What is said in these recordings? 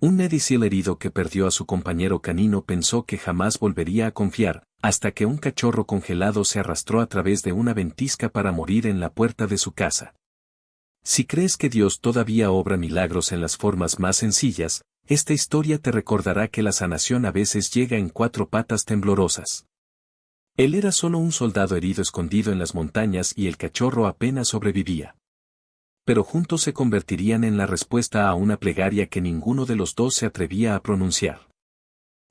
Un Navy SEAL herido que perdió a su compañero canino pensó que jamás volvería a confiar, hasta que un cachorro congelado se arrastró a través de una ventisca para morir en la puerta de su casa. Si crees que Dios todavía obra milagros en las formas más sencillas, esta historia te recordará que la sanación a veces llega en 4 patas temblorosas. Él era solo un soldado herido escondido en las montañas y el cachorro apenas sobrevivía. Pero juntos se convertirían en la respuesta a una plegaria que ninguno de los dos se atrevía a pronunciar.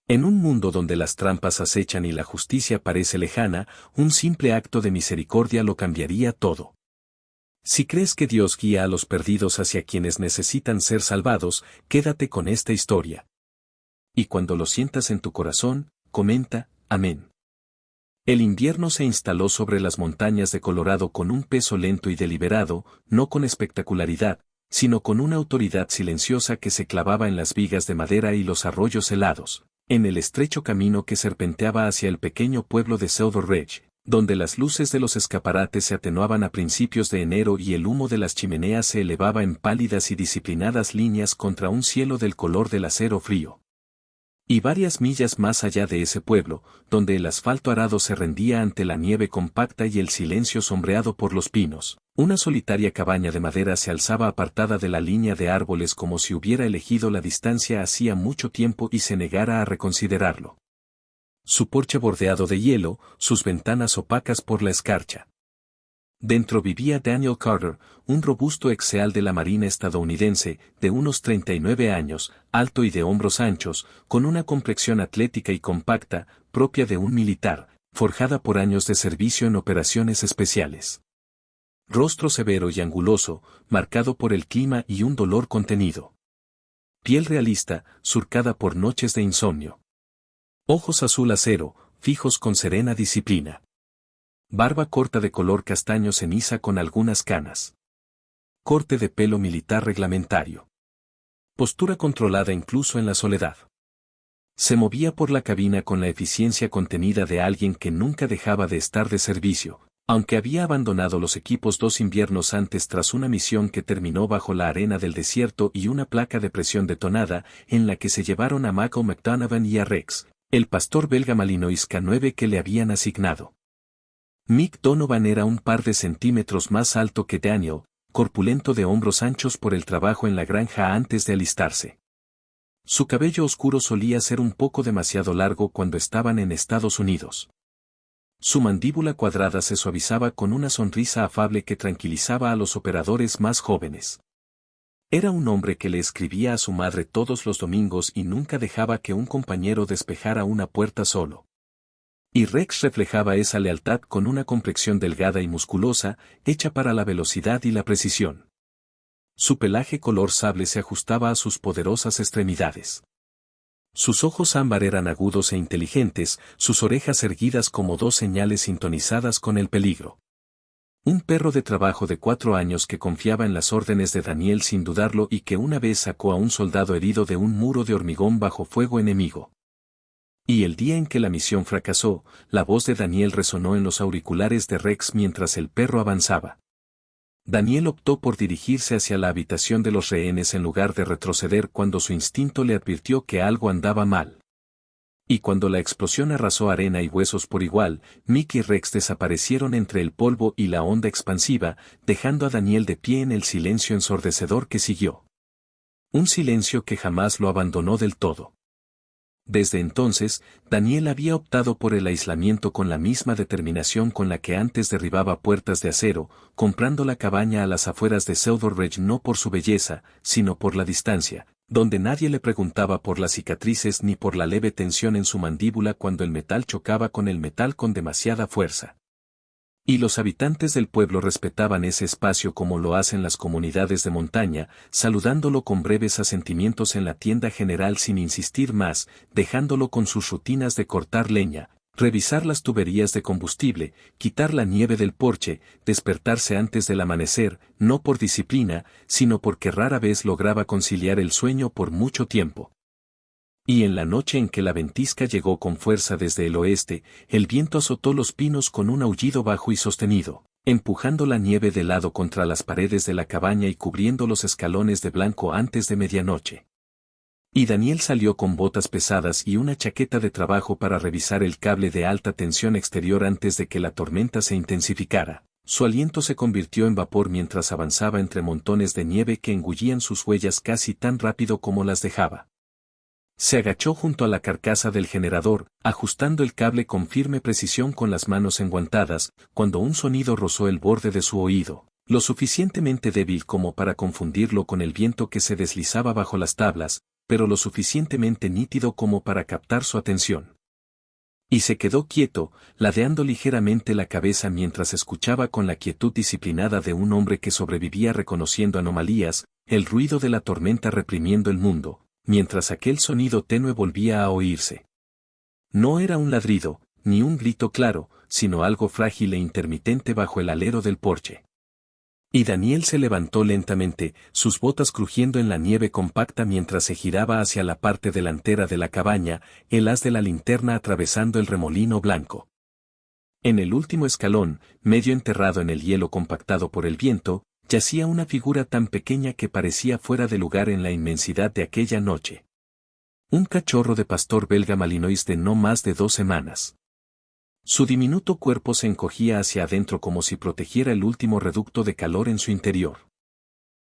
En un mundo donde las trampas acechan y la justicia parece lejana, un simple acto de misericordia lo cambiaría todo. Si crees que Dios guía a los perdidos hacia quienes necesitan ser salvados, quédate con esta historia. Y cuando lo sientas en tu corazón, comenta, amén. El invierno se instaló sobre las montañas de Colorado con un peso lento y deliberado, no con espectacularidad, sino con una autoridad silenciosa que se clavaba en las vigas de madera y los arroyos helados, en el estrecho camino que serpenteaba hacia el pequeño pueblo de Silver Ridge, donde las luces de los escaparates se atenuaban a principios de enero y el humo de las chimeneas se elevaba en pálidas y disciplinadas líneas contra un cielo del color del acero frío. Y varias millas más allá de ese pueblo, donde el asfalto arado se rendía ante la nieve compacta y el silencio sombreado por los pinos, una solitaria cabaña de madera se alzaba apartada de la línea de árboles como si hubiera elegido la distancia hacía mucho tiempo y se negara a reconsiderarlo. Su porche bordeado de hielo, sus ventanas opacas por la escarcha. Dentro vivía Daniel Carter, un robusto ex-seal de la Marina estadounidense, de unos 39 años, alto y de hombros anchos, con una complexión atlética y compacta, propia de un militar, forjada por años de servicio en operaciones especiales. Rostro severo y anguloso, marcado por el clima y un dolor contenido. Piel realista, surcada por noches de insomnio. Ojos azul acero, fijos con serena disciplina. Barba corta de color castaño ceniza con algunas canas. Corte de pelo militar reglamentario. Postura controlada incluso en la soledad. Se movía por la cabina con la eficiencia contenida de alguien que nunca dejaba de estar de servicio, aunque había abandonado los equipos 2 inviernos antes tras una misión que terminó bajo la arena del desierto y una placa de presión detonada, en la que se llevaron a Michael McDonovan y a Rex, el pastor belga Malinois K9 que le habían asignado. Mick Donovan era un par de centímetros más alto que Daniel, corpulento de hombros anchos por el trabajo en la granja antes de alistarse. Su cabello oscuro solía ser un poco demasiado largo cuando estaban en Estados Unidos. Su mandíbula cuadrada se suavizaba con una sonrisa afable que tranquilizaba a los operadores más jóvenes. Era un hombre que le escribía a su madre todos los domingos y nunca dejaba que un compañero despejara una puerta solo. Y Rex reflejaba esa lealtad con una complexión delgada y musculosa, hecha para la velocidad y la precisión. Su pelaje color sable se ajustaba a sus poderosas extremidades. Sus ojos ámbar eran agudos e inteligentes, sus orejas erguidas como 2 señales sintonizadas con el peligro. Un perro de trabajo de 4 años que confiaba en las órdenes de Daniel sin dudarlo y que una vez sacó a un soldado herido de un muro de hormigón bajo fuego enemigo. Y el día en que la misión fracasó, la voz de Daniel resonó en los auriculares de Rex mientras el perro avanzaba. Daniel optó por dirigirse hacia la habitación de los rehenes en lugar de retroceder cuando su instinto le advirtió que algo andaba mal. Y cuando la explosión arrasó arena y huesos por igual, Mick y Rex desaparecieron entre el polvo y la onda expansiva, dejando a Daniel de pie en el silencio ensordecedor que siguió. Un silencio que jamás lo abandonó del todo. Desde entonces, Daniel había optado por el aislamiento con la misma determinación con la que antes derribaba puertas de acero, comprando la cabaña a las afueras de Silver Ridge no por su belleza, sino por la distancia, donde nadie le preguntaba por las cicatrices ni por la leve tensión en su mandíbula cuando el metal chocaba con el metal con demasiada fuerza. Y los habitantes del pueblo respetaban ese espacio como lo hacen las comunidades de montaña, saludándolo con breves asentimientos en la tienda general sin insistir más, dejándolo con sus rutinas de cortar leña, revisar las tuberías de combustible, quitar la nieve del porche, despertarse antes del amanecer, no por disciplina, sino porque rara vez lograba conciliar el sueño por mucho tiempo. Y en la noche en que la ventisca llegó con fuerza desde el oeste, el viento azotó los pinos con un aullido bajo y sostenido, empujando la nieve de lado contra las paredes de la cabaña y cubriendo los escalones de blanco antes de medianoche. Y Daniel salió con botas pesadas y una chaqueta de trabajo para revisar el cable de alta tensión exterior antes de que la tormenta se intensificara. Su aliento se convirtió en vapor mientras avanzaba entre montones de nieve que engullían sus huellas casi tan rápido como las dejaba. Se agachó junto a la carcasa del generador, ajustando el cable con firme precisión con las manos enguantadas, cuando un sonido rozó el borde de su oído, lo suficientemente débil como para confundirlo con el viento que se deslizaba bajo las tablas, pero lo suficientemente nítido como para captar su atención. Y se quedó quieto, ladeando ligeramente la cabeza mientras escuchaba con la quietud disciplinada de un hombre que sobrevivía reconociendo anomalías, el ruido de la tormenta reprimiendo el mundo, mientras aquel sonido tenue volvía a oírse. No era un ladrido, ni un grito claro, sino algo frágil e intermitente bajo el alero del porche. Y Daniel se levantó lentamente, sus botas crujiendo en la nieve compacta mientras se giraba hacia la parte delantera de la cabaña, el haz de la linterna atravesando el remolino blanco. En el último escalón, medio enterrado en el hielo compactado por el viento, yacía una figura tan pequeña que parecía fuera de lugar en la inmensidad de aquella noche. Un cachorro de pastor belga malinois de no más de 2 semanas. Su diminuto cuerpo se encogía hacia adentro como si protegiera el último reducto de calor en su interior.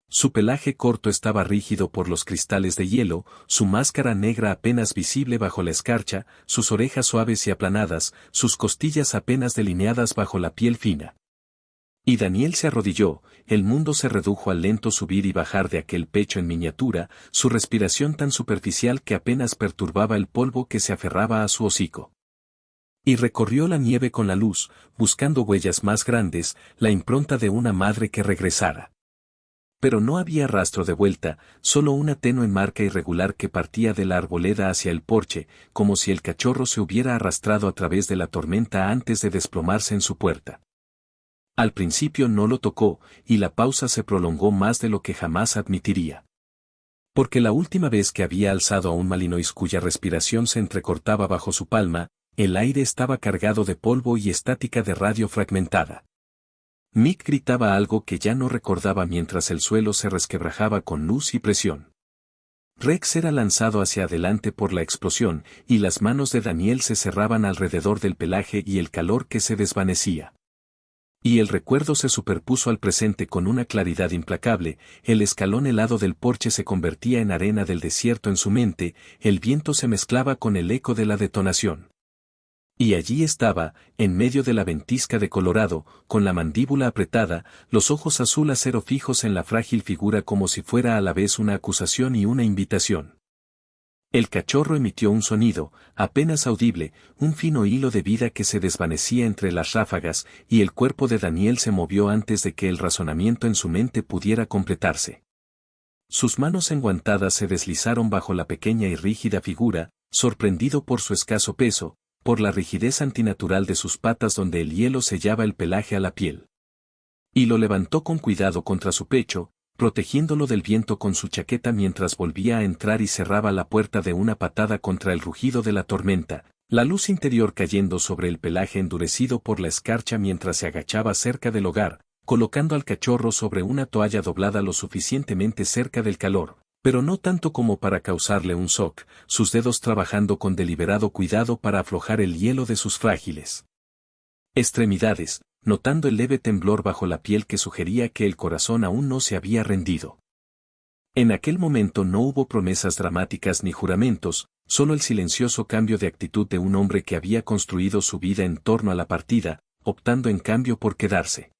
Su pelaje corto estaba rígido por los cristales de hielo, su máscara negra apenas visible bajo la escarcha, sus orejas suaves y aplanadas, sus costillas apenas delineadas bajo la piel fina. Y Daniel se arrodilló, el mundo se redujo al lento subir y bajar de aquel pecho en miniatura, su respiración tan superficial que apenas perturbaba el polvo que se aferraba a su hocico. Y recorrió la nieve con la luz, buscando huellas más grandes, la impronta de una madre que regresara. Pero no había rastro de vuelta, solo una tenue marca irregular que partía de la arboleda hacia el porche, como si el cachorro se hubiera arrastrado a través de la tormenta antes de desplomarse en su puerta. Al principio no lo tocó, y la pausa se prolongó más de lo que jamás admitiría. Porque la última vez que había alzado a un malinois cuya respiración se entrecortaba bajo su palma, el aire estaba cargado de polvo y estática de radio fragmentada. Mick gritaba algo que ya no recordaba mientras el suelo se resquebrajaba con luz y presión. Rex era lanzado hacia adelante por la explosión, y las manos de Daniel se cerraban alrededor del pelaje y el calor que se desvanecía. Y el recuerdo se superpuso al presente con una claridad implacable, el escalón helado del porche se convertía en arena del desierto en su mente, el viento se mezclaba con el eco de la detonación. Y allí estaba, en medio de la ventisca de Colorado, con la mandíbula apretada, los ojos azul acero fijos en la frágil figura como si fuera a la vez una acusación y una invitación. El cachorro emitió un sonido, apenas audible, un fino hilo de vida que se desvanecía entre las ráfagas, y el cuerpo de Daniel se movió antes de que el razonamiento en su mente pudiera completarse. Sus manos enguantadas se deslizaron bajo la pequeña y rígida figura, sorprendido por su escaso peso, por la rigidez antinatural de sus patas donde el hielo sellaba el pelaje a la piel. Y lo levantó con cuidado contra su pecho, protegiéndolo del viento con su chaqueta mientras volvía a entrar y cerraba la puerta de una patada contra el rugido de la tormenta, la luz interior cayendo sobre el pelaje endurecido por la escarcha mientras se agachaba cerca del hogar, colocando al cachorro sobre una toalla doblada lo suficientemente cerca del calor, pero no tanto como para causarle un shock, sus dedos trabajando con deliberado cuidado para aflojar el hielo de sus frágiles extremidades, notando el leve temblor bajo la piel que sugería que el corazón aún no se había rendido. En aquel momento no hubo promesas dramáticas ni juramentos, solo el silencioso cambio de actitud de un hombre que había construido su vida en torno a la partida, optando en cambio por quedarse.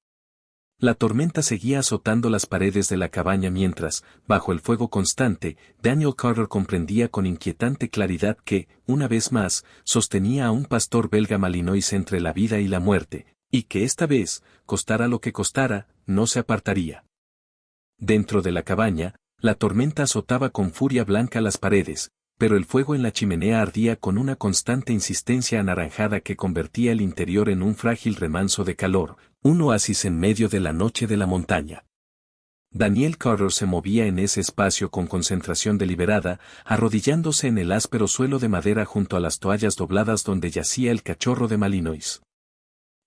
La tormenta seguía azotando las paredes de la cabaña mientras, bajo el fuego constante, Daniel Carter comprendía con inquietante claridad que, una vez más, sostenía a un pastor belga malinois entre la vida y la muerte, y que esta vez, costara lo que costara, no se apartaría. Dentro de la cabaña, la tormenta azotaba con furia blanca las paredes, pero el fuego en la chimenea ardía con una constante insistencia anaranjada que convertía el interior en un frágil remanso de calor, un oasis en medio de la noche de la montaña. Daniel Carter se movía en ese espacio con concentración deliberada, arrodillándose en el áspero suelo de madera junto a las toallas dobladas donde yacía el cachorro de malinois.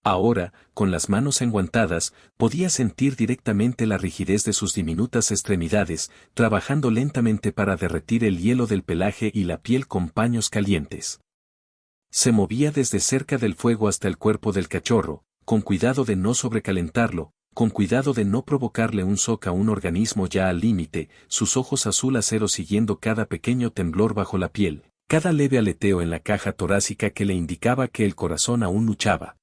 Ahora, con las manos enguantadas, podía sentir directamente la rigidez de sus diminutas extremidades, trabajando lentamente para derretir el hielo del pelaje y la piel con paños calientes. Se movía desde cerca del fuego hasta el cuerpo del cachorro, con cuidado de no sobrecalentarlo, con cuidado de no provocarle un shock a un organismo ya al límite, sus ojos azul acero siguiendo cada pequeño temblor bajo la piel, cada leve aleteo en la caja torácica que le indicaba que el corazón aún luchaba.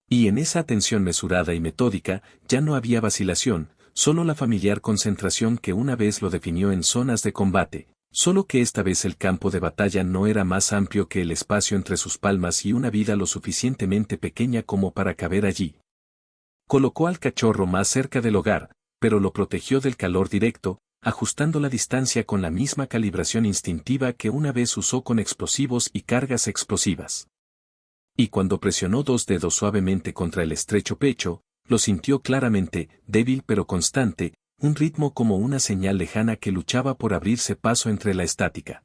Y en esa atención mesurada y metódica, ya no había vacilación, solo la familiar concentración que una vez lo definió en zonas de combate, solo que esta vez el campo de batalla no era más amplio que el espacio entre sus palmas y una vida lo suficientemente pequeña como para caber allí. Colocó al cachorro más cerca del hogar, pero lo protegió del calor directo, ajustando la distancia con la misma calibración instintiva que una vez usó con explosivos y cargas explosivas. Y cuando presionó 2 dedos suavemente contra el estrecho pecho, lo sintió claramente, débil pero constante, un ritmo como una señal lejana que luchaba por abrirse paso entre la estática.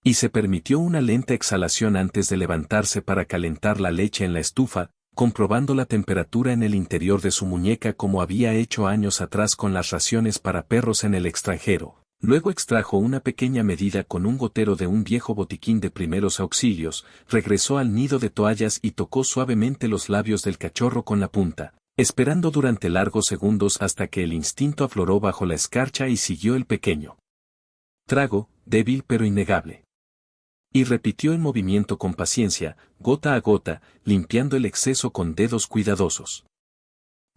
Y se permitió una lenta exhalación antes de levantarse para calentar la leche en la estufa, comprobando la temperatura en el interior de su muñeca como había hecho años atrás con las raciones para perros en el extranjero. Luego extrajo una pequeña medida con un gotero de un viejo botiquín de primeros auxilios, regresó al nido de toallas y tocó suavemente los labios del cachorro con la punta, esperando durante largos segundos hasta que el instinto afloró bajo la escarcha y siguió el pequeño trago, débil pero innegable. Y repitió el movimiento con paciencia, gota a gota, limpiando el exceso con dedos cuidadosos.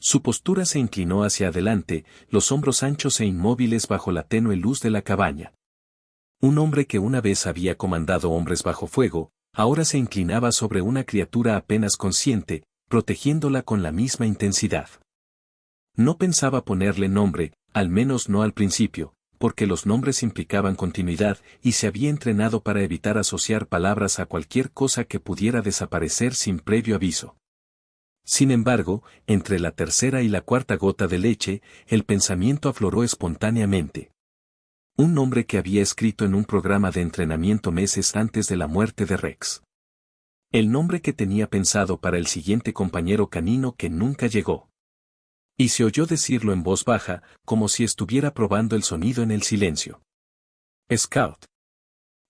Su postura se inclinó hacia adelante, los hombros anchos e inmóviles bajo la tenue luz de la cabaña. Un hombre que una vez había comandado hombres bajo fuego, ahora se inclinaba sobre una criatura apenas consciente, protegiéndola con la misma intensidad. No pensaba ponerle nombre, al menos no al principio, porque los nombres implicaban continuidad y se había entrenado para evitar asociar palabras a cualquier cosa que pudiera desaparecer sin previo aviso. Sin embargo, entre la tercera y la cuarta gota de leche, el pensamiento afloró espontáneamente. Un nombre que había escrito en un programa de entrenamiento meses antes de la muerte de Rex. El nombre que tenía pensado para el siguiente compañero canino que nunca llegó. Y se oyó decirlo en voz baja, como si estuviera probando el sonido en el silencio. Scout.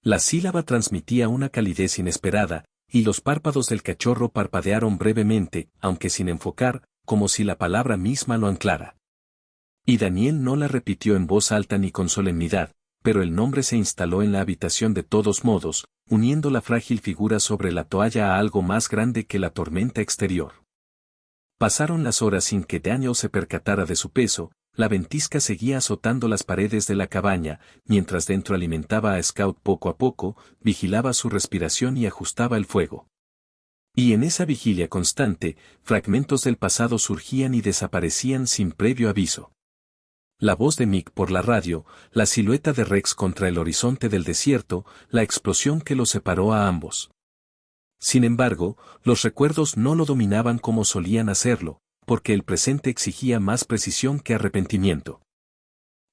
La sílaba transmitía una calidez inesperada, y los párpados del cachorro parpadearon brevemente, aunque sin enfocar, como si la palabra misma lo anclara. Y Daniel no la repitió en voz alta ni con solemnidad, pero el nombre se instaló en la habitación de todos modos, uniendo la frágil figura sobre la toalla a algo más grande que la tormenta exterior. Pasaron las horas sin que Daniel se percatara de su peso, la ventisca seguía azotando las paredes de la cabaña, mientras dentro alimentaba a Scout poco a poco, vigilaba su respiración y ajustaba el fuego. Y en esa vigilia constante, fragmentos del pasado surgían y desaparecían sin previo aviso. La voz de Mick por la radio, la silueta de Rex contra el horizonte del desierto, la explosión que los separó a ambos. Sin embargo, los recuerdos no lo dominaban como solían hacerlo, porque el presente exigía más precisión que arrepentimiento.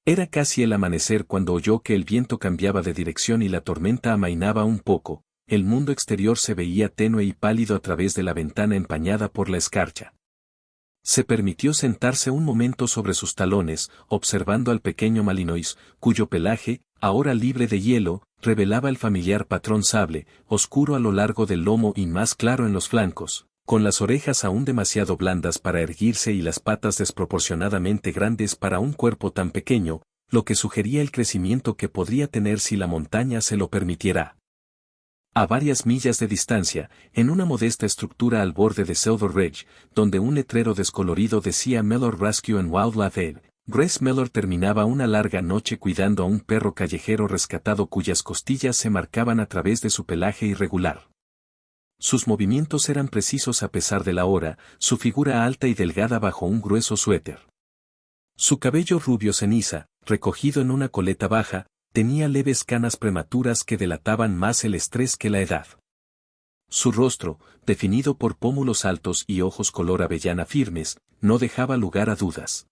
Era casi el amanecer cuando oyó que el viento cambiaba de dirección y la tormenta amainaba un poco, el mundo exterior se veía tenue y pálido a través de la ventana empañada por la escarcha. Se permitió sentarse un momento sobre sus talones, observando al pequeño Malinois, cuyo pelaje, ahora libre de hielo, revelaba el familiar patrón sable, oscuro a lo largo del lomo y más claro en los flancos, con las orejas aún demasiado blandas para erguirse y las patas desproporcionadamente grandes para un cuerpo tan pequeño, lo que sugería el crecimiento que podría tener si la montaña se lo permitiera. A varias millas de distancia, en una modesta estructura al borde de Silver Ridge, donde un letrero descolorido decía Mellor Rescue and Wildlife Aid, Grace Mellor terminaba una larga noche cuidando a un perro callejero rescatado cuyas costillas se marcaban a través de su pelaje irregular. Sus movimientos eran precisos a pesar de la hora, su figura alta y delgada bajo un grueso suéter. Su cabello rubio ceniza, recogido en una coleta baja, tenía leves canas prematuras que delataban más el estrés que la edad. Su rostro, definido por pómulos altos y ojos color avellana firmes, no dejaba lugar a dudas.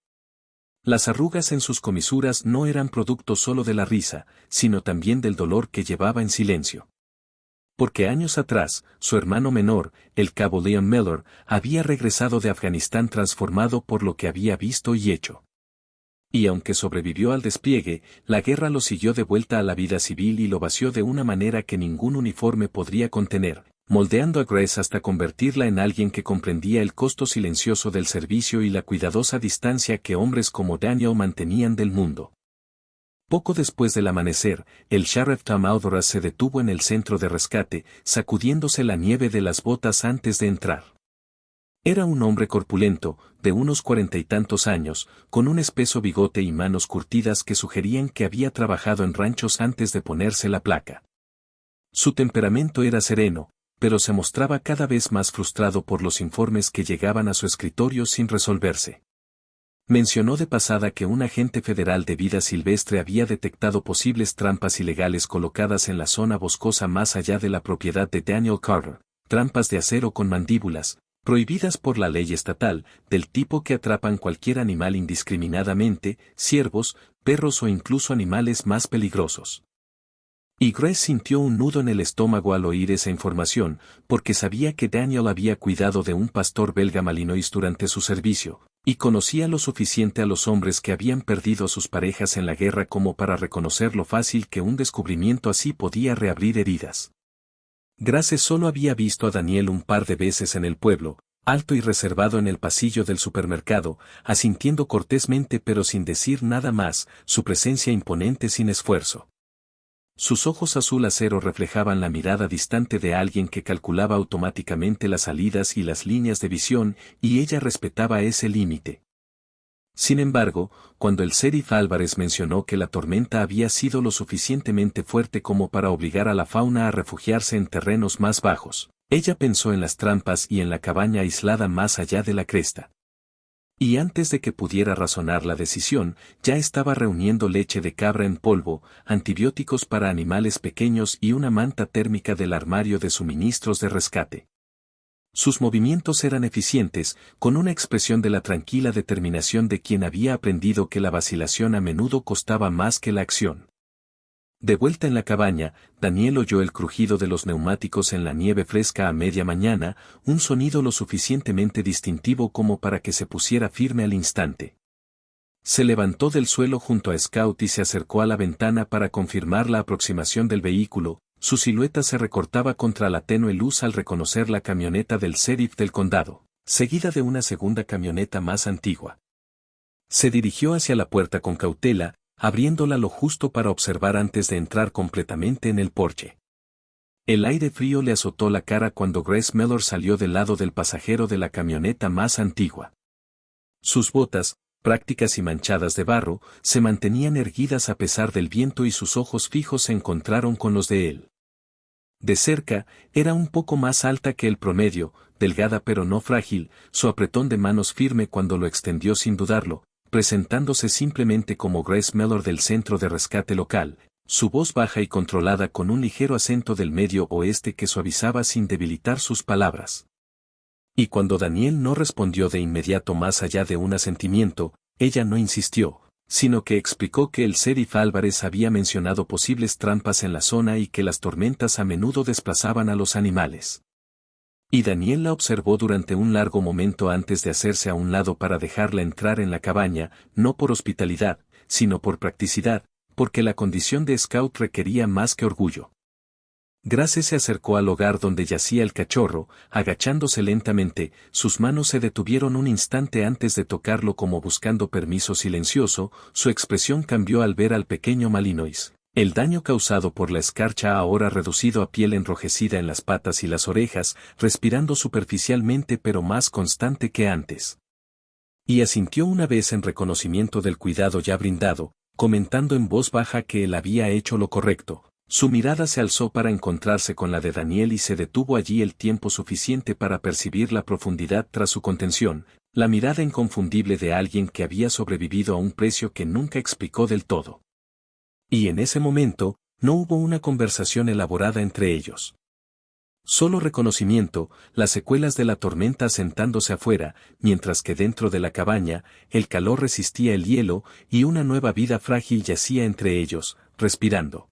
Las arrugas en sus comisuras no eran producto solo de la risa, sino también del dolor que llevaba en silencio. Porque años atrás, su hermano menor, el cabo Leon Miller, había regresado de Afganistán transformado por lo que había visto y hecho. Y aunque sobrevivió al despliegue, la guerra lo siguió de vuelta a la vida civil y lo vació de una manera que ningún uniforme podría contener, moldeando a Grace hasta convertirla en alguien que comprendía el costo silencioso del servicio y la cuidadosa distancia que hombres como Daniel mantenían del mundo. Poco después del amanecer, el sheriff Tom Alvarez se detuvo en el centro de rescate, sacudiéndose la nieve de las botas antes de entrar. Era un hombre corpulento, de unos 40 y tantos años, con un espeso bigote y manos curtidas que sugerían que había trabajado en ranchos antes de ponerse la placa. Su temperamento era sereno, pero se mostraba cada vez más frustrado por los informes que llegaban a su escritorio sin resolverse. Mencionó de pasada que un agente federal de vida silvestre había detectado posibles trampas ilegales colocadas en la zona boscosa más allá de la propiedad de Daniel Carter, trampas de acero con mandíbulas, prohibidas por la ley estatal, del tipo que atrapan cualquier animal indiscriminadamente, ciervos, perros o incluso animales más peligrosos. Y Grace sintió un nudo en el estómago al oír esa información, porque sabía que Daniel había cuidado de un pastor belga malinois durante su servicio, y conocía lo suficiente a los hombres que habían perdido a sus parejas en la guerra como para reconocer lo fácil que un descubrimiento así podía reabrir heridas. Grace solo había visto a Daniel un par de veces en el pueblo, alto y reservado en el pasillo del supermercado, asintiendo cortésmente pero sin decir nada más, su presencia imponente sin esfuerzo. Sus ojos azul acero reflejaban la mirada distante de alguien que calculaba automáticamente las salidas y las líneas de visión, y ella respetaba ese límite. Sin embargo, cuando el sheriff Álvarez mencionó que la tormenta había sido lo suficientemente fuerte como para obligar a la fauna a refugiarse en terrenos más bajos, ella pensó en las trampas y en la cabaña aislada más allá de la cresta. Y antes de que pudiera razonar la decisión, ya estaba reuniendo leche de cabra en polvo, antibióticos para animales pequeños y una manta térmica del armario de suministros de rescate. Sus movimientos eran eficientes, con una expresión de la tranquila determinación de quien había aprendido que la vacilación a menudo costaba más que la acción. De vuelta en la cabaña, Daniel oyó el crujido de los neumáticos en la nieve fresca a media mañana, un sonido lo suficientemente distintivo como para que se pusiera firme al instante. Se levantó del suelo junto a Scout y se acercó a la ventana para confirmar la aproximación del vehículo. Su silueta se recortaba contra la tenue luz al reconocer la camioneta del sheriff del condado, seguida de una segunda camioneta más antigua. Se dirigió hacia la puerta con cautela, abriéndola lo justo para observar antes de entrar completamente en el porche. El aire frío le azotó la cara cuando Grace Miller salió del lado del pasajero de la camioneta más antigua. Sus botas, prácticas y manchadas de barro, se mantenían erguidas a pesar del viento y sus ojos fijos se encontraron con los de él. De cerca, era un poco más alta que el promedio, delgada pero no frágil, su apretón de manos firme cuando lo extendió sin dudarlo, presentándose simplemente como Grace Miller del centro de rescate local, su voz baja y controlada con un ligero acento del medio oeste que suavizaba sin debilitar sus palabras. Y cuando Daniel no respondió de inmediato más allá de un asentimiento, ella no insistió, sino que explicó que el sheriff Álvarez había mencionado posibles trampas en la zona y que las tormentas a menudo desplazaban a los animales. Y Daniel la observó durante un largo momento antes de hacerse a un lado para dejarla entrar en la cabaña, no por hospitalidad, sino por practicidad, porque la condición de Scout requería más que orgullo. Grace se acercó al hogar donde yacía el cachorro, agachándose lentamente, sus manos se detuvieron un instante antes de tocarlo como buscando permiso silencioso, su expresión cambió al ver al pequeño Malinois. El daño causado por la escarcha ahora reducido a piel enrojecida en las patas y las orejas, respirando superficialmente pero más constante que antes. Y asintió una vez en reconocimiento del cuidado ya brindado, comentando en voz baja que él había hecho lo correcto. Su mirada se alzó para encontrarse con la de Daniel y se detuvo allí el tiempo suficiente para percibir la profundidad tras su contención, la mirada inconfundible de alguien que había sobrevivido a un precio que nunca explicó del todo. Y en ese momento, no hubo una conversación elaborada entre ellos. Solo reconocimiento, las secuelas de la tormenta asentándose afuera, mientras que dentro de la cabaña, el calor resistía el hielo y una nueva vida frágil yacía entre ellos, respirando.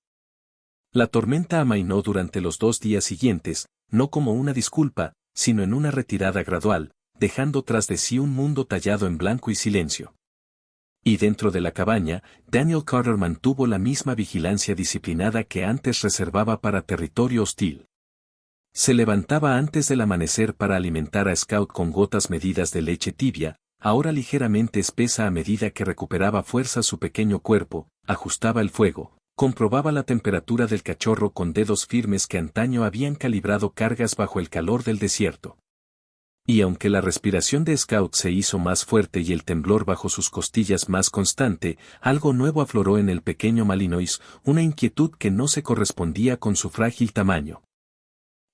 La tormenta amainó durante los 2 días siguientes, no como una disculpa, sino en una retirada gradual, dejando tras de sí un mundo tallado en blanco y silencio. Y dentro de la cabaña, Daniel Carter mantuvo la misma vigilancia disciplinada que antes reservaba para territorio hostil. Se levantaba antes del amanecer para alimentar a Scout con gotas medidas de leche tibia, ahora ligeramente espesa a medida que recuperaba fuerza su pequeño cuerpo, ajustaba el fuego, comprobaba la temperatura del cachorro con dedos firmes que antaño habían calibrado cargas bajo el calor del desierto. Y aunque la respiración de Scout se hizo más fuerte y el temblor bajo sus costillas más constante, algo nuevo afloró en el pequeño Malinois, una inquietud que no se correspondía con su frágil tamaño.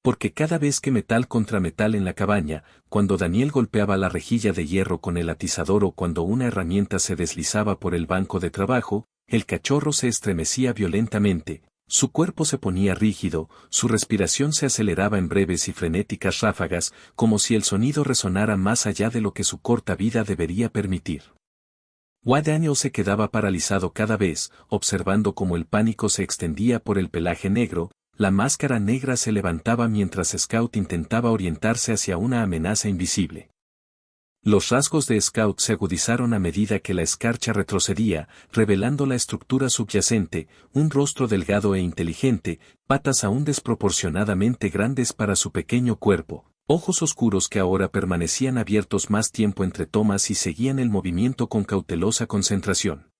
Porque cada vez que metal contra metal en la cabaña, cuando Daniel golpeaba la rejilla de hierro con el atizador o cuando una herramienta se deslizaba por el banco de trabajo, el cachorro se estremecía violentamente, su cuerpo se ponía rígido, su respiración se aceleraba en breves y frenéticas ráfagas, como si el sonido resonara más allá de lo que su corta vida debería permitir. Daniel se quedaba paralizado cada vez, observando cómo el pánico se extendía por el pelaje negro, la máscara negra se levantaba mientras Scout intentaba orientarse hacia una amenaza invisible. Los rasgos de Scout se agudizaron a medida que la escarcha retrocedía, revelando la estructura subyacente, un rostro delgado e inteligente, patas aún desproporcionadamente grandes para su pequeño cuerpo, ojos oscuros que ahora permanecían abiertos más tiempo entre tomas y seguían el movimiento con cautelosa concentración.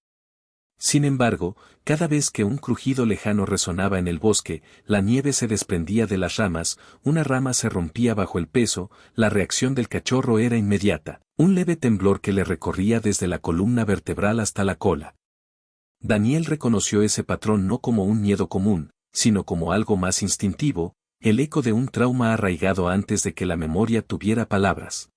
Sin embargo, cada vez que un crujido lejano resonaba en el bosque, la nieve se desprendía de las ramas, una rama se rompía bajo el peso, la reacción del cachorro era inmediata, un leve temblor que le recorría desde la columna vertebral hasta la cola. Daniel reconoció ese patrón no como un miedo común, sino como algo más instintivo, el eco de un trauma arraigado antes de que la memoria tuviera palabras.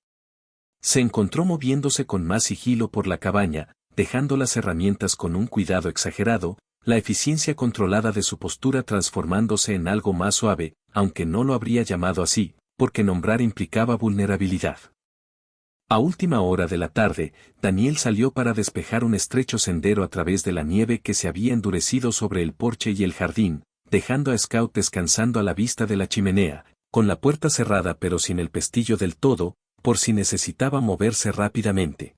Se encontró moviéndose con más sigilo por la cabaña, dejando las herramientas con un cuidado exagerado, la eficiencia controlada de su postura transformándose en algo más suave, aunque no lo habría llamado así, porque nombrar implicaba vulnerabilidad. A última hora de la tarde, Daniel salió para despejar un estrecho sendero a través de la nieve que se había endurecido sobre el porche y el jardín, dejando a Scout descansando a la vista de la chimenea, con la puerta cerrada pero sin el pestillo del todo, por si necesitaba moverse rápidamente.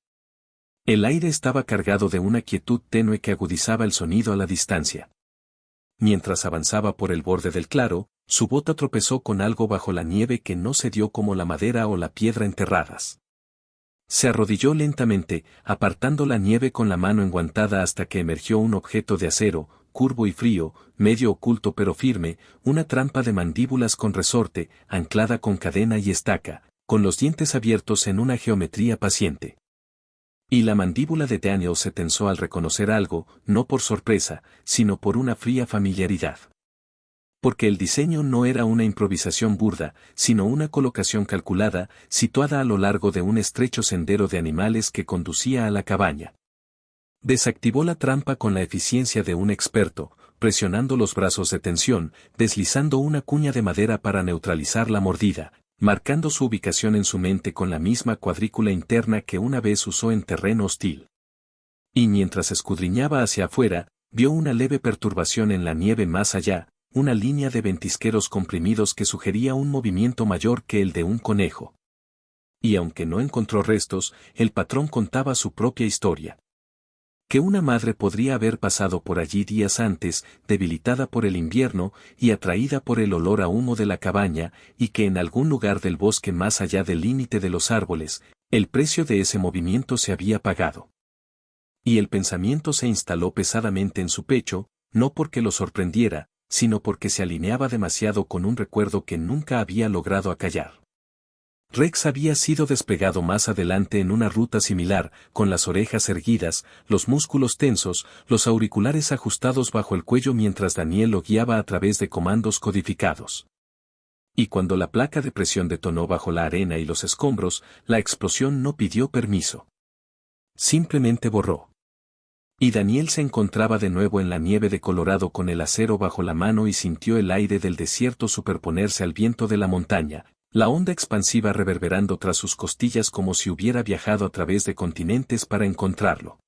El aire estaba cargado de una quietud tenue que agudizaba el sonido a la distancia. Mientras avanzaba por el borde del claro, su bota tropezó con algo bajo la nieve que no cedió como la madera o la piedra enterradas. Se arrodilló lentamente, apartando la nieve con la mano enguantada hasta que emergió un objeto de acero, curvo y frío, medio oculto pero firme, una trampa de mandíbulas con resorte, anclada con cadena y estaca, con los dientes abiertos en una geometría paciente. Y la mandíbula de Daniel se tensó al reconocer algo, no por sorpresa, sino por una fría familiaridad. Porque el diseño no era una improvisación burda, sino una colocación calculada, situada a lo largo de un estrecho sendero de animales que conducía a la cabaña. Desactivó la trampa con la eficiencia de un experto, presionando los brazos de tensión, deslizando una cuña de madera para neutralizar la mordida, marcando su ubicación en su mente con la misma cuadrícula interna que una vez usó en terreno hostil. Y mientras escudriñaba hacia afuera, vio una leve perturbación en la nieve más allá, una línea de ventisqueros comprimidos que sugería un movimiento mayor que el de un conejo. Y aunque no encontró restos, el patrón contaba su propia historia. Que una madre podría haber pasado por allí días antes, debilitada por el invierno y atraída por el olor a humo de la cabaña, y que en algún lugar del bosque más allá del límite de los árboles, el precio de ese movimiento se había pagado. Y el pensamiento se instaló pesadamente en su pecho, no porque lo sorprendiera, sino porque se alineaba demasiado con un recuerdo que nunca había logrado acallar. Rex había sido desplegado más adelante en una ruta similar, con las orejas erguidas, los músculos tensos, los auriculares ajustados bajo el cuello mientras Daniel lo guiaba a través de comandos codificados. Y cuando la placa de presión detonó bajo la arena y los escombros, la explosión no pidió permiso. Simplemente borró. Y Daniel se encontraba de nuevo en la nieve de Colorado con el acero bajo la mano y sintió el aire del desierto superponerse al viento de la montaña, la onda expansiva reverberando tras sus costillas como si hubiera viajado a través de continentes para encontrarlo.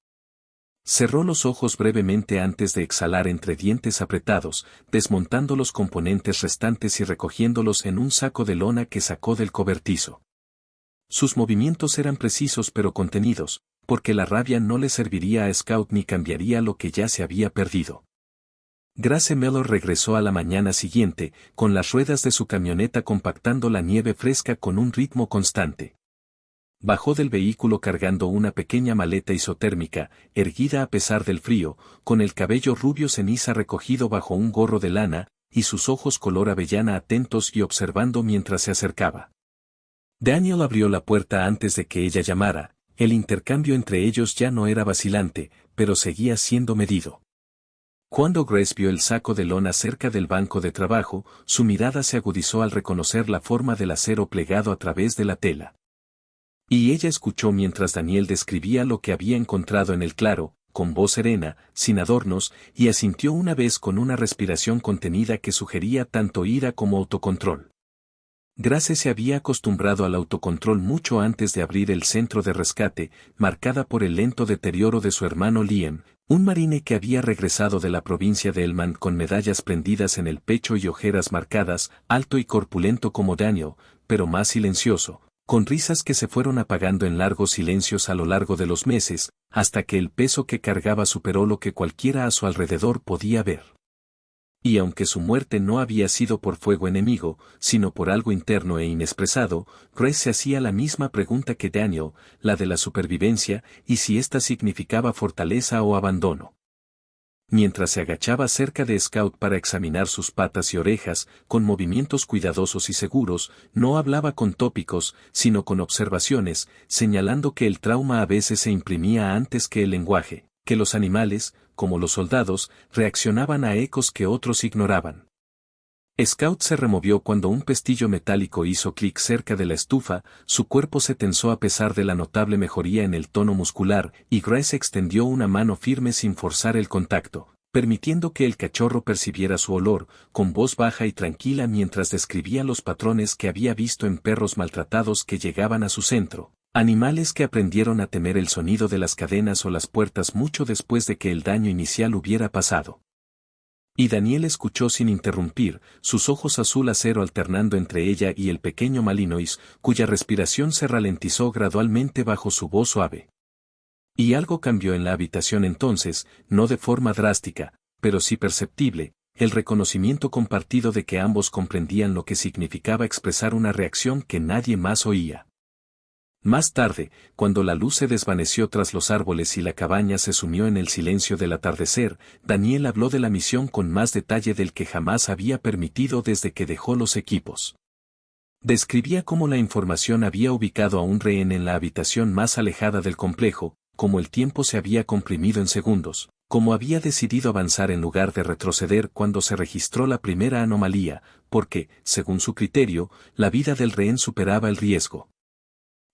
Cerró los ojos brevemente antes de exhalar entre dientes apretados, desmontando los componentes restantes y recogiéndolos en un saco de lona que sacó del cobertizo. Sus movimientos eran precisos pero contenidos, porque la rabia no le serviría a Scout ni cambiaría lo que ya se había perdido. Grace Mellor regresó a la mañana siguiente, con las ruedas de su camioneta compactando la nieve fresca con un ritmo constante. Bajó del vehículo cargando una pequeña maleta isotérmica, erguida a pesar del frío, con el cabello rubio ceniza recogido bajo un gorro de lana, y sus ojos color avellana atentos y observando mientras se acercaba. Daniel abrió la puerta antes de que ella llamara. El intercambio entre ellos ya no era vacilante, pero seguía siendo medido. Cuando Grace vio el saco de lona cerca del banco de trabajo, su mirada se agudizó al reconocer la forma del acero plegado a través de la tela. Y ella escuchó mientras Daniel describía lo que había encontrado en el claro, con voz serena, sin adornos, y asintió una vez con una respiración contenida que sugería tanto ira como autocontrol. Grace se había acostumbrado al autocontrol mucho antes de abrir el centro de rescate, marcada por el lento deterioro de su hermano Liam, un marine que había regresado de la provincia de Helmand con medallas prendidas en el pecho y ojeras marcadas, alto y corpulento como Daniel, pero más silencioso, con risas que se fueron apagando en largos silencios a lo largo de los meses, hasta que el peso que cargaba superó lo que cualquiera a su alrededor podía ver. Y aunque su muerte no había sido por fuego enemigo, sino por algo interno e inexpresado, Grace se hacía la misma pregunta que Daniel, la de la supervivencia, y si ésta significaba fortaleza o abandono. Mientras se agachaba cerca de Scout para examinar sus patas y orejas, con movimientos cuidadosos y seguros, no hablaba con tópicos, sino con observaciones, señalando que el trauma a veces se imprimía antes que el lenguaje, que los animales, como los soldados, reaccionaban a ecos que otros ignoraban. Scout se removió cuando un pestillo metálico hizo clic cerca de la estufa, su cuerpo se tensó a pesar de la notable mejoría en el tono muscular, y Grace extendió una mano firme sin forzar el contacto, permitiendo que el cachorro percibiera su olor, con voz baja y tranquila mientras describía los patrones que había visto en perros maltratados que llegaban a su centro, animales que aprendieron a temer el sonido de las cadenas o las puertas mucho después de que el daño inicial hubiera pasado. Y Daniel escuchó sin interrumpir, sus ojos azul acero alternando entre ella y el pequeño Malinois, cuya respiración se ralentizó gradualmente bajo su voz suave. Y algo cambió en la habitación entonces, no de forma drástica, pero sí perceptible, el reconocimiento compartido de que ambos comprendían lo que significaba expresar una reacción que nadie más oía. Más tarde, cuando la luz se desvaneció tras los árboles y la cabaña se sumió en el silencio del atardecer, Daniel habló de la misión con más detalle del que jamás había permitido desde que dejó los equipos. Describía cómo la información había ubicado a un rehén en la habitación más alejada del complejo, cómo el tiempo se había comprimido en segundos, cómo había decidido avanzar en lugar de retroceder cuando se registró la primera anomalía, porque, según su criterio, la vida del rehén superaba el riesgo.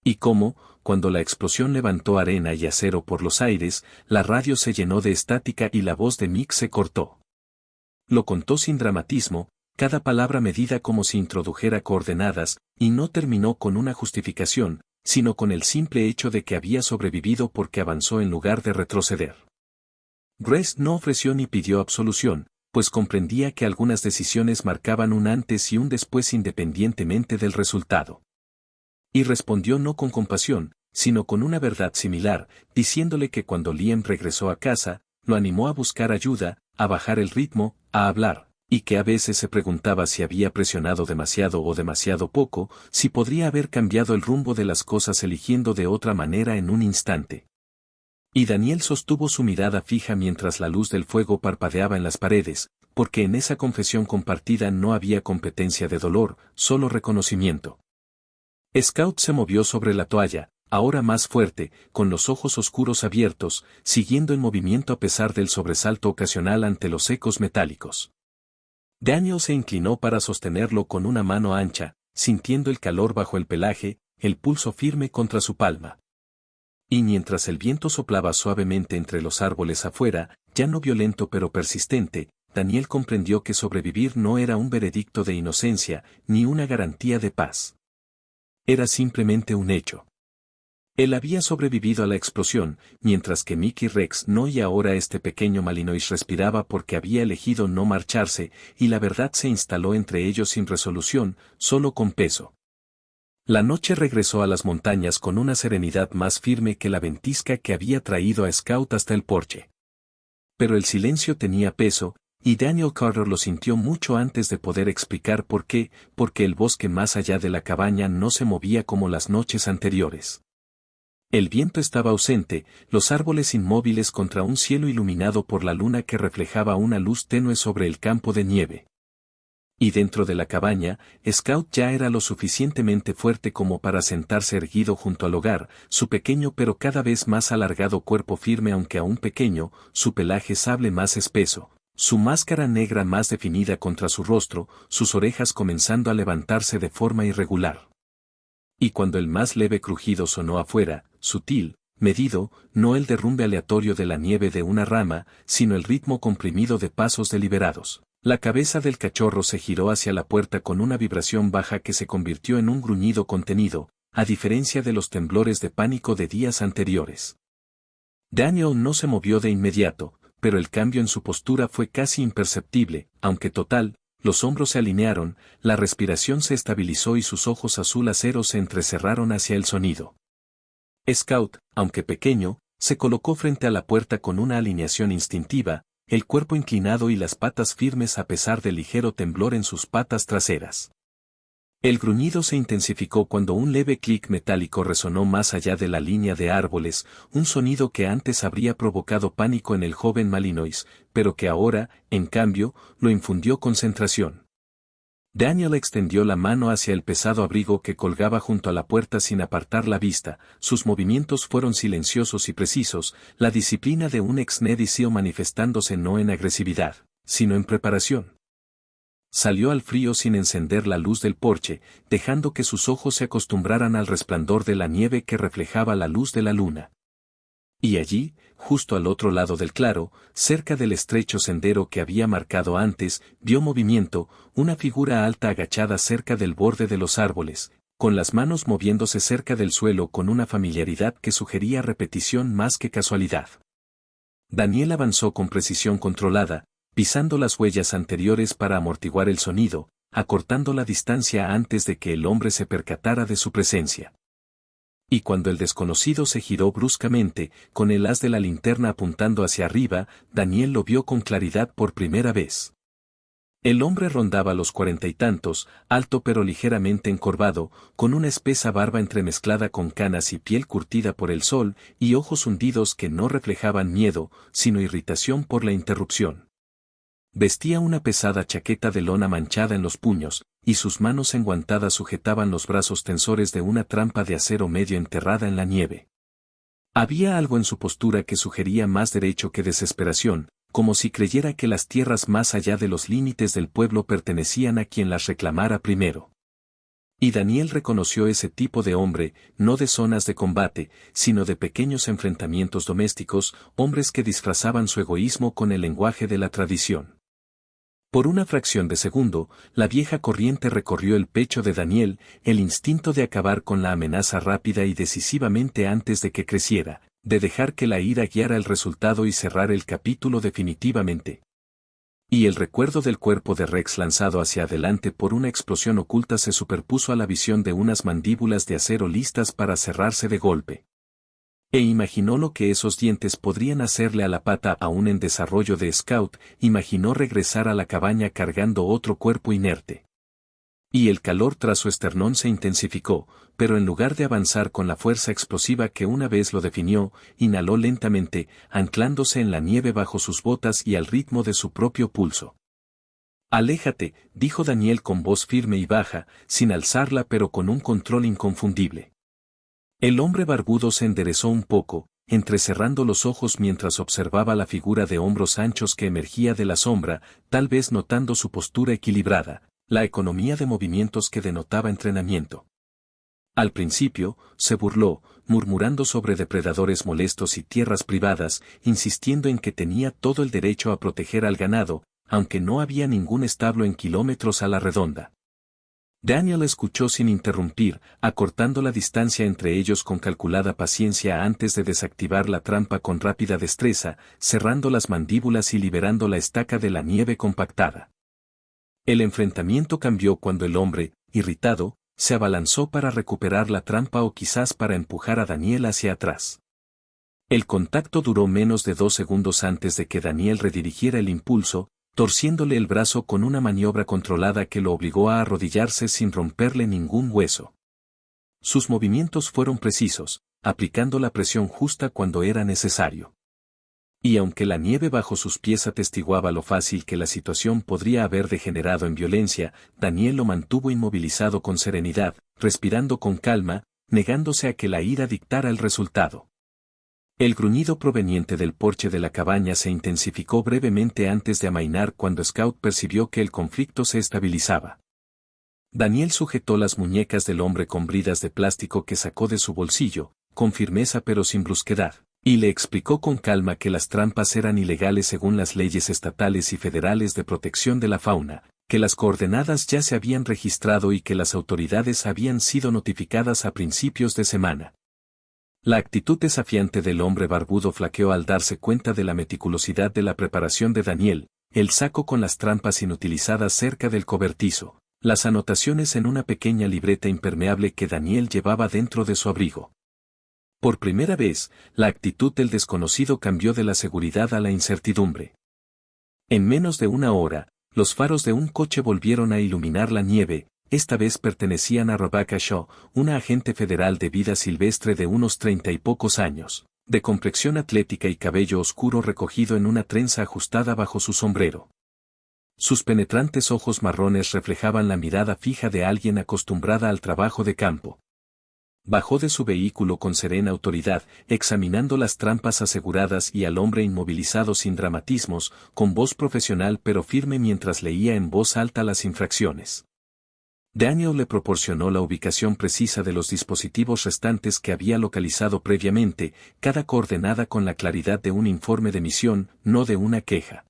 Y cómo, cuando la explosión levantó arena y acero por los aires, la radio se llenó de estática y la voz de Mick se cortó. Lo contó sin dramatismo, cada palabra medida como si introdujera coordenadas, y no terminó con una justificación, sino con el simple hecho de que había sobrevivido porque avanzó en lugar de retroceder. Grace no ofreció ni pidió absolución, pues comprendía que algunas decisiones marcaban un antes y un después independientemente del resultado. Y respondió no con compasión, sino con una verdad similar, diciéndole que cuando Liam regresó a casa, lo animó a buscar ayuda, a bajar el ritmo, a hablar, y que a veces se preguntaba si había presionado demasiado o demasiado poco, si podría haber cambiado el rumbo de las cosas eligiendo de otra manera en un instante. Y Daniel sostuvo su mirada fija mientras la luz del fuego parpadeaba en las paredes, porque en esa confesión compartida no había competencia de dolor, solo reconocimiento. Scout se movió sobre la toalla, ahora más fuerte, con los ojos oscuros abiertos, siguiendo el movimiento a pesar del sobresalto ocasional ante los ecos metálicos. Daniel se inclinó para sostenerlo con una mano ancha, sintiendo el calor bajo el pelaje, el pulso firme contra su palma. Y mientras el viento soplaba suavemente entre los árboles afuera, ya no violento pero persistente, Daniel comprendió que sobrevivir no era un veredicto de inocencia, ni una garantía de paz. Era simplemente un hecho. Él había sobrevivido a la explosión, mientras que Mickey Rex no, y ahora este pequeño Malinois respiraba porque había elegido no marcharse, y la verdad se instaló entre ellos sin resolución, solo con peso. La noche regresó a las montañas con una serenidad más firme que la ventisca que había traído a Scout hasta el porche. Pero el silencio tenía peso, y Daniel Carter lo sintió mucho antes de poder explicar por qué, porque el bosque más allá de la cabaña no se movía como las noches anteriores. El viento estaba ausente, los árboles inmóviles contra un cielo iluminado por la luna que reflejaba una luz tenue sobre el campo de nieve. Y dentro de la cabaña, Scout ya era lo suficientemente fuerte como para sentarse erguido junto al hogar, su pequeño pero cada vez más alargado cuerpo firme aunque aún pequeño, su pelaje sable más espeso, su máscara negra más definida contra su rostro, sus orejas comenzando a levantarse de forma irregular. Y cuando el más leve crujido sonó afuera, sutil, medido, no el derrumbe aleatorio de la nieve de una rama, sino el ritmo comprimido de pasos deliberados. La cabeza del cachorro se giró hacia la puerta con una vibración baja que se convirtió en un gruñido contenido, a diferencia de los temblores de pánico de días anteriores. Daniel no se movió de inmediato, pero el cambio en su postura fue casi imperceptible, aunque total. Los hombros se alinearon, la respiración se estabilizó y sus ojos azul acero se entrecerraron hacia el sonido. Scout, aunque pequeño, se colocó frente a la puerta con una alineación instintiva, el cuerpo inclinado y las patas firmes a pesar del ligero temblor en sus patas traseras. El gruñido se intensificó cuando un leve clic metálico resonó más allá de la línea de árboles, un sonido que antes habría provocado pánico en el joven Malinois, pero que ahora, en cambio, lo infundió concentración. Daniel extendió la mano hacia el pesado abrigo que colgaba junto a la puerta sin apartar la vista, sus movimientos fueron silenciosos y precisos, la disciplina de un ex Navy SEAL manifestándose no en agresividad, sino en preparación. Salió al frío sin encender la luz del porche, dejando que sus ojos se acostumbraran al resplandor de la nieve que reflejaba la luz de la luna. Y allí, justo al otro lado del claro, cerca del estrecho sendero que había marcado antes, vio movimiento, una figura alta agachada cerca del borde de los árboles, con las manos moviéndose cerca del suelo con una familiaridad que sugería repetición más que casualidad. Daniel avanzó con precisión controlada, pisando las huellas anteriores para amortiguar el sonido, acortando la distancia antes de que el hombre se percatara de su presencia. Y cuando el desconocido se giró bruscamente, con el haz de la linterna apuntando hacia arriba, Daniel lo vio con claridad por primera vez. El hombre rondaba los 40 y tantos, alto pero ligeramente encorvado, con una espesa barba entremezclada con canas y piel curtida por el sol, y ojos hundidos que no reflejaban miedo, sino irritación por la interrupción. Vestía una pesada chaqueta de lona manchada en los puños, y sus manos enguantadas sujetaban los brazos tensores de una trampa de acero medio enterrada en la nieve. Había algo en su postura que sugería más derecho que desesperación, como si creyera que las tierras más allá de los límites del pueblo pertenecían a quien las reclamara primero. Y Daniel reconoció ese tipo de hombre, no de zonas de combate, sino de pequeños enfrentamientos domésticos, hombres que disfrazaban su egoísmo con el lenguaje de la tradición. Por una fracción de segundo, la vieja corriente recorrió el pecho de Daniel, el instinto de acabar con la amenaza rápida y decisivamente antes de que creciera, de dejar que la ira guiara el resultado y cerrar el capítulo definitivamente. Y el recuerdo del cuerpo de Rex lanzado hacia adelante por una explosión oculta se superpuso a la visión de unas mandíbulas de acero listas para cerrarse de golpe. E imaginó lo que esos dientes podrían hacerle a la pata aún en desarrollo de Scout, imaginó regresar a la cabaña cargando otro cuerpo inerte. Y el calor tras su esternón se intensificó, pero en lugar de avanzar con la fuerza explosiva que una vez lo definió, inhaló lentamente, anclándose en la nieve bajo sus botas y al ritmo de su propio pulso. «Aléjate», dijo Daniel con voz firme y baja, sin alzarla pero con un control inconfundible. El hombre barbudo se enderezó un poco, entrecerrando los ojos mientras observaba la figura de hombros anchos que emergía de la sombra, tal vez notando su postura equilibrada, la economía de movimientos que denotaba entrenamiento. Al principio, se burló, murmurando sobre depredadores molestos y tierras privadas, insistiendo en que tenía todo el derecho a proteger al ganado, aunque no había ningún establo en kilómetros a la redonda. Daniel escuchó sin interrumpir, acortando la distancia entre ellos con calculada paciencia antes de desactivar la trampa con rápida destreza, cerrando las mandíbulas y liberando la estaca de la nieve compactada. El enfrentamiento cambió cuando el hombre, irritado, se abalanzó para recuperar la trampa o quizás para empujar a Daniel hacia atrás. El contacto duró menos de 2 segundos antes de que Daniel redirigiera el impulso, torciéndole el brazo con una maniobra controlada que lo obligó a arrodillarse sin romperle ningún hueso. Sus movimientos fueron precisos, aplicando la presión justa cuando era necesario. Y aunque la nieve bajo sus pies atestiguaba lo fácil que la situación podría haber degenerado en violencia, Daniel lo mantuvo inmovilizado con serenidad, respirando con calma, negándose a que la ira dictara el resultado. El gruñido proveniente del porche de la cabaña se intensificó brevemente antes de amainar cuando Scout percibió que el conflicto se estabilizaba. Daniel sujetó las muñecas del hombre con bridas de plástico que sacó de su bolsillo, con firmeza pero sin brusquedad, y le explicó con calma que las trampas eran ilegales según las leyes estatales y federales de protección de la fauna, que las coordenadas ya se habían registrado y que las autoridades habían sido notificadas a principios de semana. La actitud desafiante del hombre barbudo flaqueó al darse cuenta de la meticulosidad de la preparación de Daniel, el saco con las trampas inutilizadas cerca del cobertizo, las anotaciones en una pequeña libreta impermeable que Daniel llevaba dentro de su abrigo. Por primera vez, la actitud del desconocido cambió de la seguridad a la incertidumbre. En menos de una hora, los faros de un coche volvieron a iluminar la nieve. Esta vez pertenecían a Rebecca Shaw, una agente federal de vida silvestre de unos 30 y pocos años, de complexión atlética y cabello oscuro recogido en una trenza ajustada bajo su sombrero. Sus penetrantes ojos marrones reflejaban la mirada fija de alguien acostumbrada al trabajo de campo. Bajó de su vehículo con serena autoridad, examinando las trampas aseguradas y al hombre inmovilizado sin dramatismos, con voz profesional pero firme mientras leía en voz alta las infracciones. Daniel le proporcionó la ubicación precisa de los dispositivos restantes que había localizado previamente, cada coordenada con la claridad de un informe de misión, no de una queja.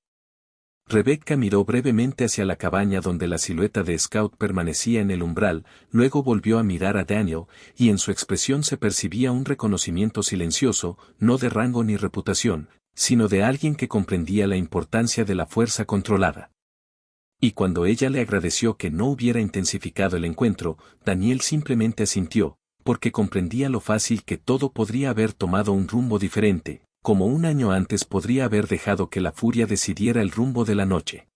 Rebecca miró brevemente hacia la cabaña donde la silueta de Scout permanecía en el umbral, luego volvió a mirar a Daniel, y en su expresión se percibía un reconocimiento silencioso, no de rango ni reputación, sino de alguien que comprendía la importancia de la fuerza controlada. Y cuando ella le agradeció que no hubiera intensificado el encuentro, Daniel simplemente asintió, porque comprendía lo fácil que todo podría haber tomado un rumbo diferente, como un año antes podría haber dejado que la furia decidiera el rumbo de la noche.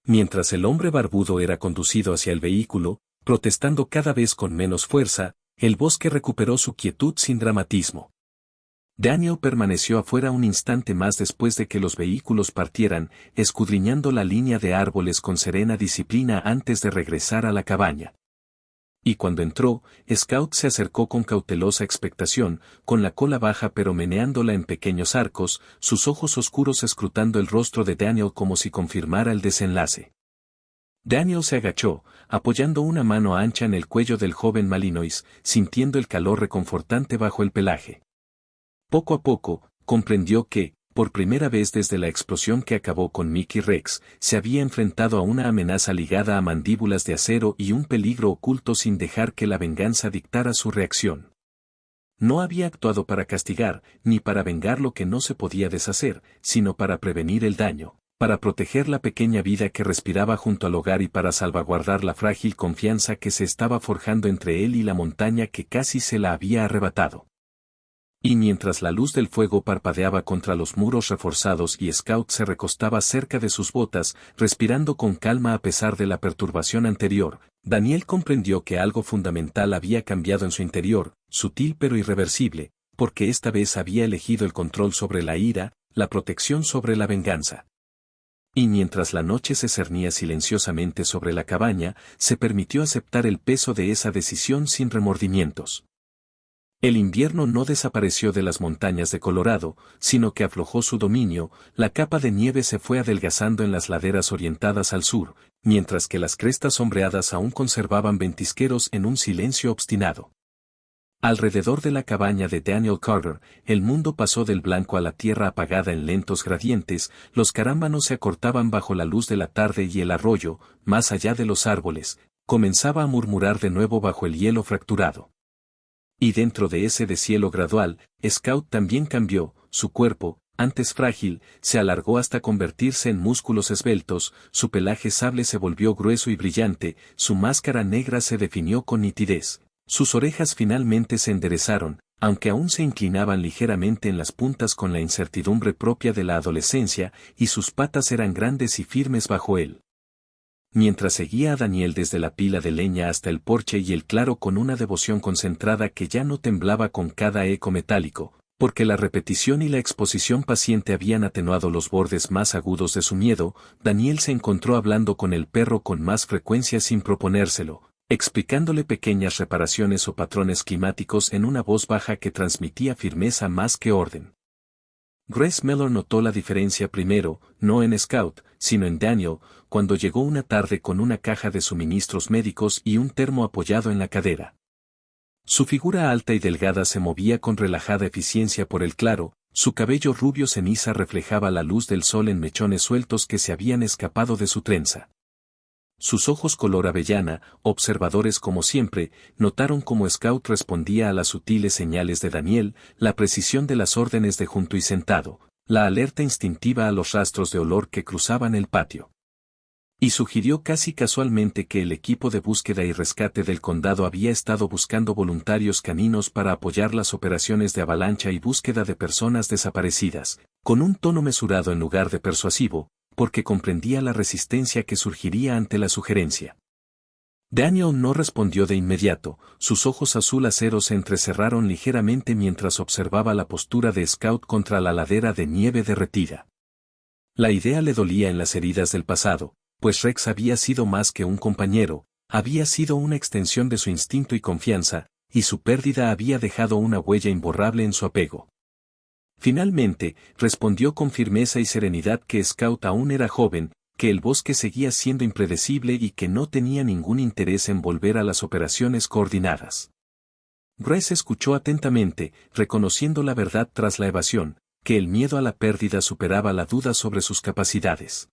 Mientras el hombre barbudo era conducido hacia el vehículo, protestando cada vez con menos fuerza, el bosque recuperó su quietud sin dramatismo. Daniel permaneció afuera un instante más después de que los vehículos partieran, escudriñando la línea de árboles con serena disciplina antes de regresar a la cabaña. Y cuando entró, Scout se acercó con cautelosa expectación, con la cola baja pero meneándola en pequeños arcos, sus ojos oscuros escrutando el rostro de Daniel como si confirmara el desenlace. Daniel se agachó, apoyando una mano ancha en el cuello del joven Malinois, sintiendo el calor reconfortante bajo el pelaje. Poco a poco, comprendió que, por primera vez desde la explosión que acabó con Mickey Rex, se había enfrentado a una amenaza ligada a mandíbulas de acero y un peligro oculto sin dejar que la venganza dictara su reacción. No había actuado para castigar, ni para vengar lo que no se podía deshacer, sino para prevenir el daño, para proteger la pequeña vida que respiraba junto al hogar y para salvaguardar la frágil confianza que se estaba forjando entre él y la montaña que casi se la había arrebatado. Y mientras la luz del fuego parpadeaba contra los muros reforzados y Scout se recostaba cerca de sus botas, respirando con calma a pesar de la perturbación anterior, Daniel comprendió que algo fundamental había cambiado en su interior, sutil pero irreversible, porque esta vez había elegido el control sobre la ira, la protección sobre la venganza. Y mientras la noche se cernía silenciosamente sobre la cabaña, se permitió aceptar el peso de esa decisión sin remordimientos. El invierno no desapareció de las montañas de Colorado, sino que aflojó su dominio, la capa de nieve se fue adelgazando en las laderas orientadas al sur, mientras que las crestas sombreadas aún conservaban ventisqueros en un silencio obstinado. Alrededor de la cabaña de Daniel Carter, el mundo pasó del blanco a la tierra apagada en lentos gradientes, los carámbanos se acortaban bajo la luz de la tarde y el arroyo, más allá de los árboles, comenzaba a murmurar de nuevo bajo el hielo fracturado. Y dentro de ese deshielo gradual, Scout también cambió, su cuerpo, antes frágil, se alargó hasta convertirse en músculos esbeltos, su pelaje sable se volvió grueso y brillante, su máscara negra se definió con nitidez. Sus orejas finalmente se enderezaron, aunque aún se inclinaban ligeramente en las puntas con la incertidumbre propia de la adolescencia, y sus patas eran grandes y firmes bajo él. Mientras seguía a Daniel desde la pila de leña hasta el porche y el claro con una devoción concentrada que ya no temblaba con cada eco metálico, porque la repetición y la exposición paciente habían atenuado los bordes más agudos de su miedo, Daniel se encontró hablando con el perro con más frecuencia sin proponérselo, explicándole pequeñas reparaciones o patrones climáticos en una voz baja que transmitía firmeza más que orden. Grace Mellor notó la diferencia primero, no en Scout, sino en Daniel, cuando llegó una tarde con una caja de suministros médicos y un termo apoyado en la cadera. Su figura alta y delgada se movía con relajada eficiencia por el claro, su cabello rubio ceniza reflejaba la luz del sol en mechones sueltos que se habían escapado de su trenza. Sus ojos color avellana, observadores como siempre, notaron cómo Scout respondía a las sutiles señales de Daniel, la precisión de las órdenes de junto y sentado, la alerta instintiva a los rastros de olor que cruzaban el patio. Y sugirió casi casualmente que el equipo de búsqueda y rescate del condado había estado buscando voluntarios caninos para apoyar las operaciones de avalancha y búsqueda de personas desaparecidas, con un tono mesurado en lugar de persuasivo, porque comprendía la resistencia que surgiría ante la sugerencia. Daniel no respondió de inmediato, sus ojos azul acero se entrecerraron ligeramente mientras observaba la postura de Scout contra la ladera de nieve derretida. La idea le dolía en las heridas del pasado, pues Rex había sido más que un compañero, había sido una extensión de su instinto y confianza, y su pérdida había dejado una huella imborrable en su apego. Finalmente, respondió con firmeza y serenidad que Scout aún era joven, que el bosque seguía siendo impredecible y que no tenía ningún interés en volver a las operaciones coordinadas. Grace escuchó atentamente, reconociendo la verdad tras la evasión, que el miedo a la pérdida superaba la duda sobre sus capacidades.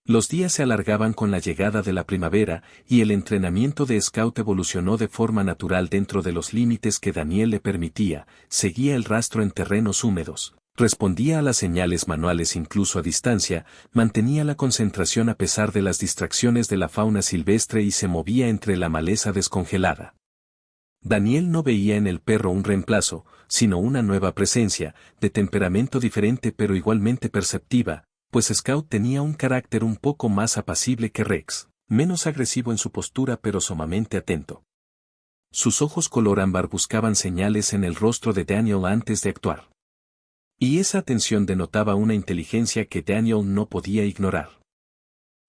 Los días se alargaban con la llegada de la primavera, y el entrenamiento de Scout evolucionó de forma natural dentro de los límites que Daniel le permitía, seguía el rastro en terrenos húmedos, respondía a las señales manuales incluso a distancia, mantenía la concentración a pesar de las distracciones de la fauna silvestre y se movía entre la maleza descongelada. Daniel no veía en el perro un reemplazo, sino una nueva presencia, de temperamento diferente pero igualmente perceptiva, pues Scout tenía un carácter un poco más apacible que Rex, menos agresivo en su postura pero sumamente atento. Sus ojos color ámbar buscaban señales en el rostro de Daniel antes de actuar. Y esa atención denotaba una inteligencia que Daniel no podía ignorar.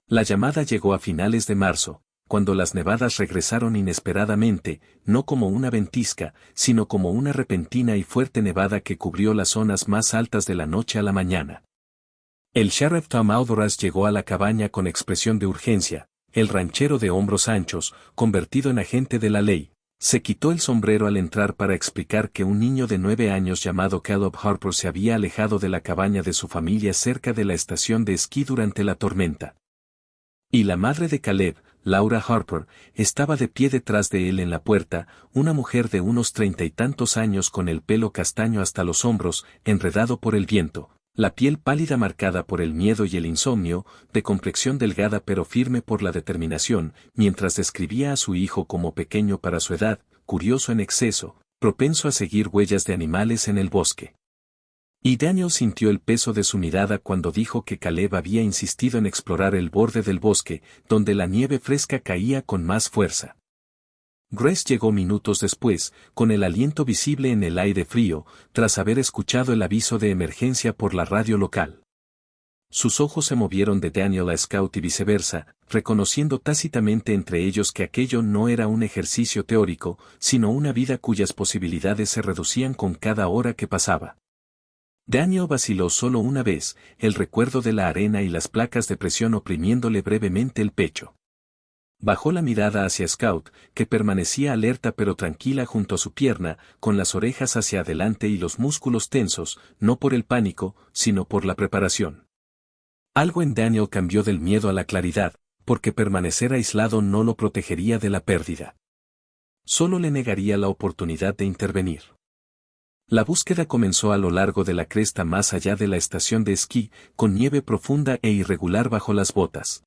La llamada llegó a finales de marzo, cuando las nevadas regresaron inesperadamente, no como una ventisca, sino como una repentina y fuerte nevada que cubrió las zonas más altas de la noche a la mañana. El sheriff Tom Aldoraz llegó a la cabaña con expresión de urgencia, el ranchero de hombros anchos, convertido en agente de la ley, se quitó el sombrero al entrar para explicar que un niño de 9 años llamado Caleb Harper se había alejado de la cabaña de su familia cerca de la estación de esquí durante la tormenta. Y la madre de Caleb, Laura Harper, estaba de pie detrás de él en la puerta, una mujer de unos 30 y tantos años con el pelo castaño hasta los hombros, enredado por el viento. La piel pálida marcada por el miedo y el insomnio, de complexión delgada pero firme por la determinación, mientras describía a su hijo como pequeño para su edad, curioso en exceso, propenso a seguir huellas de animales en el bosque. Y Daniel sintió el peso de su mirada cuando dijo que Caleb había insistido en explorar el borde del bosque, donde la nieve fresca caía con más fuerza. Grace llegó minutos después, con el aliento visible en el aire frío, tras haber escuchado el aviso de emergencia por la radio local. Sus ojos se movieron de Daniel a Scout y viceversa, reconociendo tácitamente entre ellos que aquello no era un ejercicio teórico, sino una vida cuyas posibilidades se reducían con cada hora que pasaba. Daniel vaciló solo una vez, el recuerdo de la arena y las placas de presión oprimiéndole brevemente el pecho. Bajó la mirada hacia Scout, que permanecía alerta pero tranquila junto a su pierna, con las orejas hacia adelante y los músculos tensos, no por el pánico, sino por la preparación. Algo en Daniel cambió del miedo a la claridad, porque permanecer aislado no lo protegería de la pérdida. Solo le negaría la oportunidad de intervenir. La búsqueda comenzó a lo largo de la cresta más allá de la estación de esquí, con nieve profunda e irregular bajo las botas.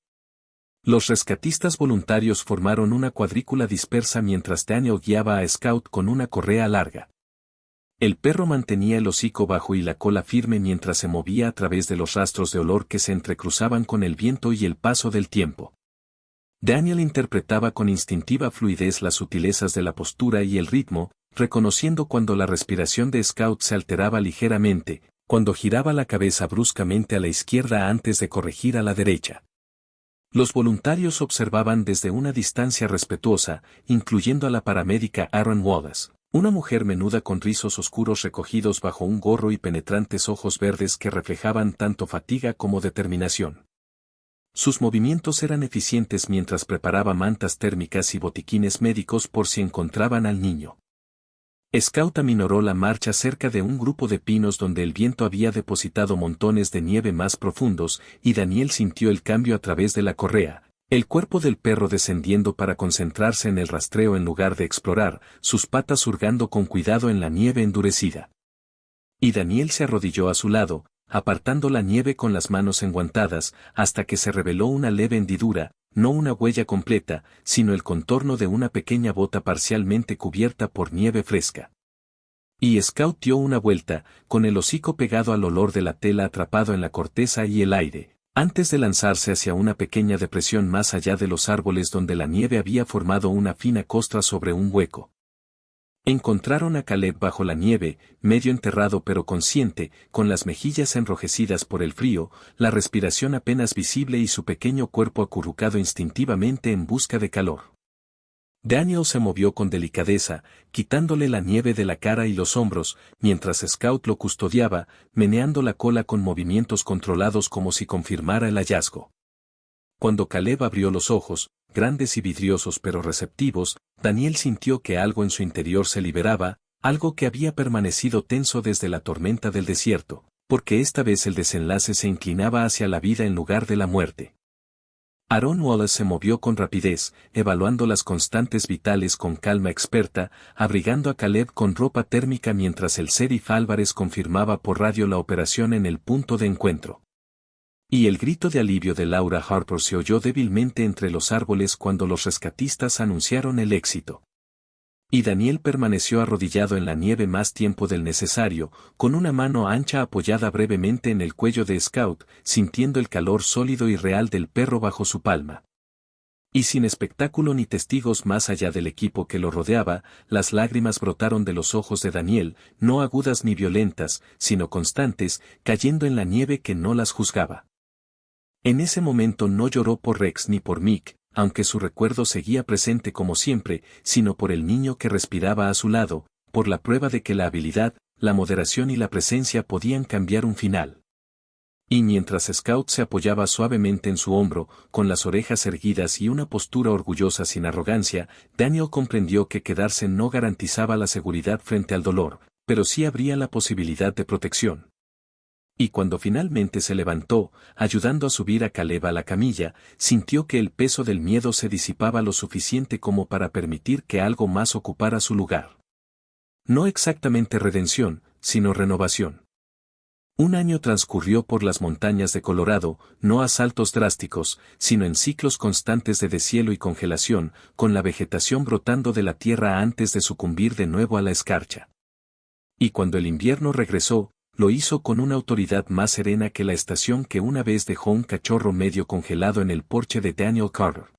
Los rescatistas voluntarios formaron una cuadrícula dispersa mientras Daniel guiaba a Scout con una correa larga. El perro mantenía el hocico bajo y la cola firme mientras se movía a través de los rastros de olor que se entrecruzaban con el viento y el paso del tiempo. Daniel interpretaba con instintiva fluidez las sutilezas de la postura y el ritmo, reconociendo cuando la respiración de Scout se alteraba ligeramente, cuando giraba la cabeza bruscamente a la izquierda antes de corregir a la derecha. Los voluntarios observaban desde una distancia respetuosa, incluyendo a la paramédica Aaron Wallace, una mujer menuda con rizos oscuros recogidos bajo un gorro y penetrantes ojos verdes que reflejaban tanto fatiga como determinación. Sus movimientos eran eficientes mientras preparaba mantas térmicas y botiquines médicos por si encontraban al niño. Scout aminoró la marcha cerca de un grupo de pinos donde el viento había depositado montones de nieve más profundos, y Daniel sintió el cambio a través de la correa, el cuerpo del perro descendiendo para concentrarse en el rastreo en lugar de explorar, sus patas hurgando con cuidado en la nieve endurecida. Y Daniel se arrodilló a su lado, apartando la nieve con las manos enguantadas, hasta que se reveló una leve hendidura, no una huella completa, sino el contorno de una pequeña bota parcialmente cubierta por nieve fresca. Y Scout dio una vuelta, con el hocico pegado al olor de la tela atrapado en la corteza y el aire, antes de lanzarse hacia una pequeña depresión más allá de los árboles donde la nieve había formado una fina costra sobre un hueco. Encontraron a Caleb bajo la nieve, medio enterrado pero consciente, con las mejillas enrojecidas por el frío, la respiración apenas visible y su pequeño cuerpo acurrucado instintivamente en busca de calor. Daniel se movió con delicadeza, quitándole la nieve de la cara y los hombros, mientras Scout lo custodiaba, meneando la cola con movimientos controlados como si confirmara el hallazgo. Cuando Caleb abrió los ojos, grandes y vidriosos pero receptivos, Daniel sintió que algo en su interior se liberaba, algo que había permanecido tenso desde la tormenta del desierto, porque esta vez el desenlace se inclinaba hacia la vida en lugar de la muerte. Aaron Wallace se movió con rapidez, evaluando las constantes vitales con calma experta, abrigando a Caleb con ropa térmica mientras el sheriff Álvarez confirmaba por radio la operación en el punto de encuentro. Y el grito de alivio de Laura Harper se oyó débilmente entre los árboles cuando los rescatistas anunciaron el éxito. Y Daniel permaneció arrodillado en la nieve más tiempo del necesario, con una mano ancha apoyada brevemente en el cuello de Scout, sintiendo el calor sólido y real del perro bajo su palma. Y sin espectáculo ni testigos más allá del equipo que lo rodeaba, las lágrimas brotaron de los ojos de Daniel, no agudas ni violentas, sino constantes, cayendo en la nieve que no las juzgaba. En ese momento no lloró por Rex ni por Mick, aunque su recuerdo seguía presente como siempre, sino por el niño que respiraba a su lado, por la prueba de que la habilidad, la moderación y la presencia podían cambiar un final. Y mientras Scout se apoyaba suavemente en su hombro, con las orejas erguidas y una postura orgullosa sin arrogancia, Daniel comprendió que quedarse no garantizaba la seguridad frente al dolor, pero sí abría la posibilidad de protección. Y cuando finalmente se levantó, ayudando a subir a Caleb a la camilla, sintió que el peso del miedo se disipaba lo suficiente como para permitir que algo más ocupara su lugar. No exactamente redención, sino renovación. Un año transcurrió por las montañas de Colorado, no a saltos drásticos, sino en ciclos constantes de deshielo y congelación, con la vegetación brotando de la tierra antes de sucumbir de nuevo a la escarcha. Y cuando el invierno regresó, lo hizo con una autoridad más serena que la estación que una vez dejó un cachorro medio congelado en el porche de Daniel Carter.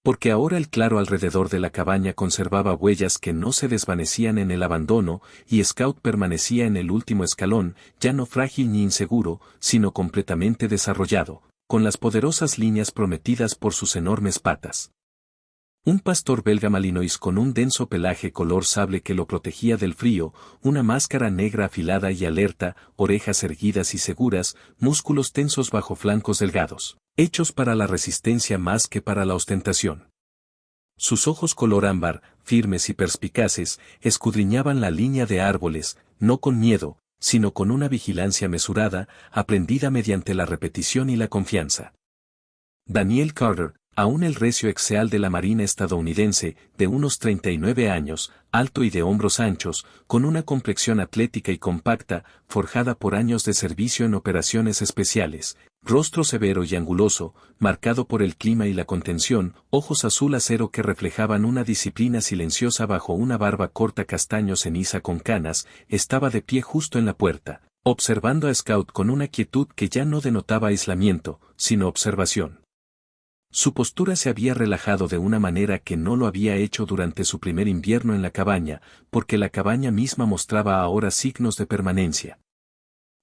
Porque ahora el claro alrededor de la cabaña conservaba huellas que no se desvanecían en el abandono, y Scout permanecía en el último escalón, ya no frágil ni inseguro, sino completamente desarrollado, con las poderosas líneas prometidas por sus enormes patas. Un pastor belga malinois con un denso pelaje color sable que lo protegía del frío, una máscara negra afilada y alerta, orejas erguidas y seguras, músculos tensos bajo flancos delgados, hechos para la resistencia más que para la ostentación. Sus ojos color ámbar, firmes y perspicaces, escudriñaban la línea de árboles, no con miedo, sino con una vigilancia mesurada, aprendida mediante la repetición y la confianza. Daniel Carter, aún el recio exeal de la Marina estadounidense, de unos 39 años, alto y de hombros anchos, con una complexión atlética y compacta, forjada por años de servicio en operaciones especiales, rostro severo y anguloso, marcado por el clima y la contención, ojos azul acero que reflejaban una disciplina silenciosa bajo una barba corta castaño ceniza con canas, estaba de pie justo en la puerta, observando a Scout con una quietud que ya no denotaba aislamiento, sino observación. Su postura se había relajado de una manera que no lo había hecho durante su primer invierno en la cabaña, porque la cabaña misma mostraba ahora signos de permanencia.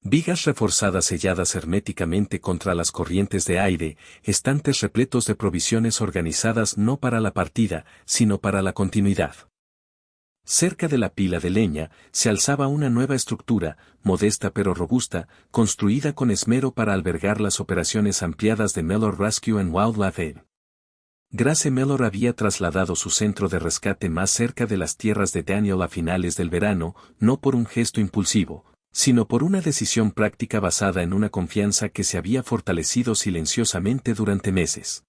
Vigas reforzadas selladas herméticamente contra las corrientes de aire, estantes repletos de provisiones organizadas no para la partida, sino para la continuidad. Cerca de la pila de leña, se alzaba una nueva estructura, modesta pero robusta, construida con esmero para albergar las operaciones ampliadas de Mellor Rescue and Wildlife Aid. Grace Mellor había trasladado su centro de rescate más cerca de las tierras de Daniel a finales del verano, no por un gesto impulsivo, sino por una decisión práctica basada en una confianza que se había fortalecido silenciosamente durante meses.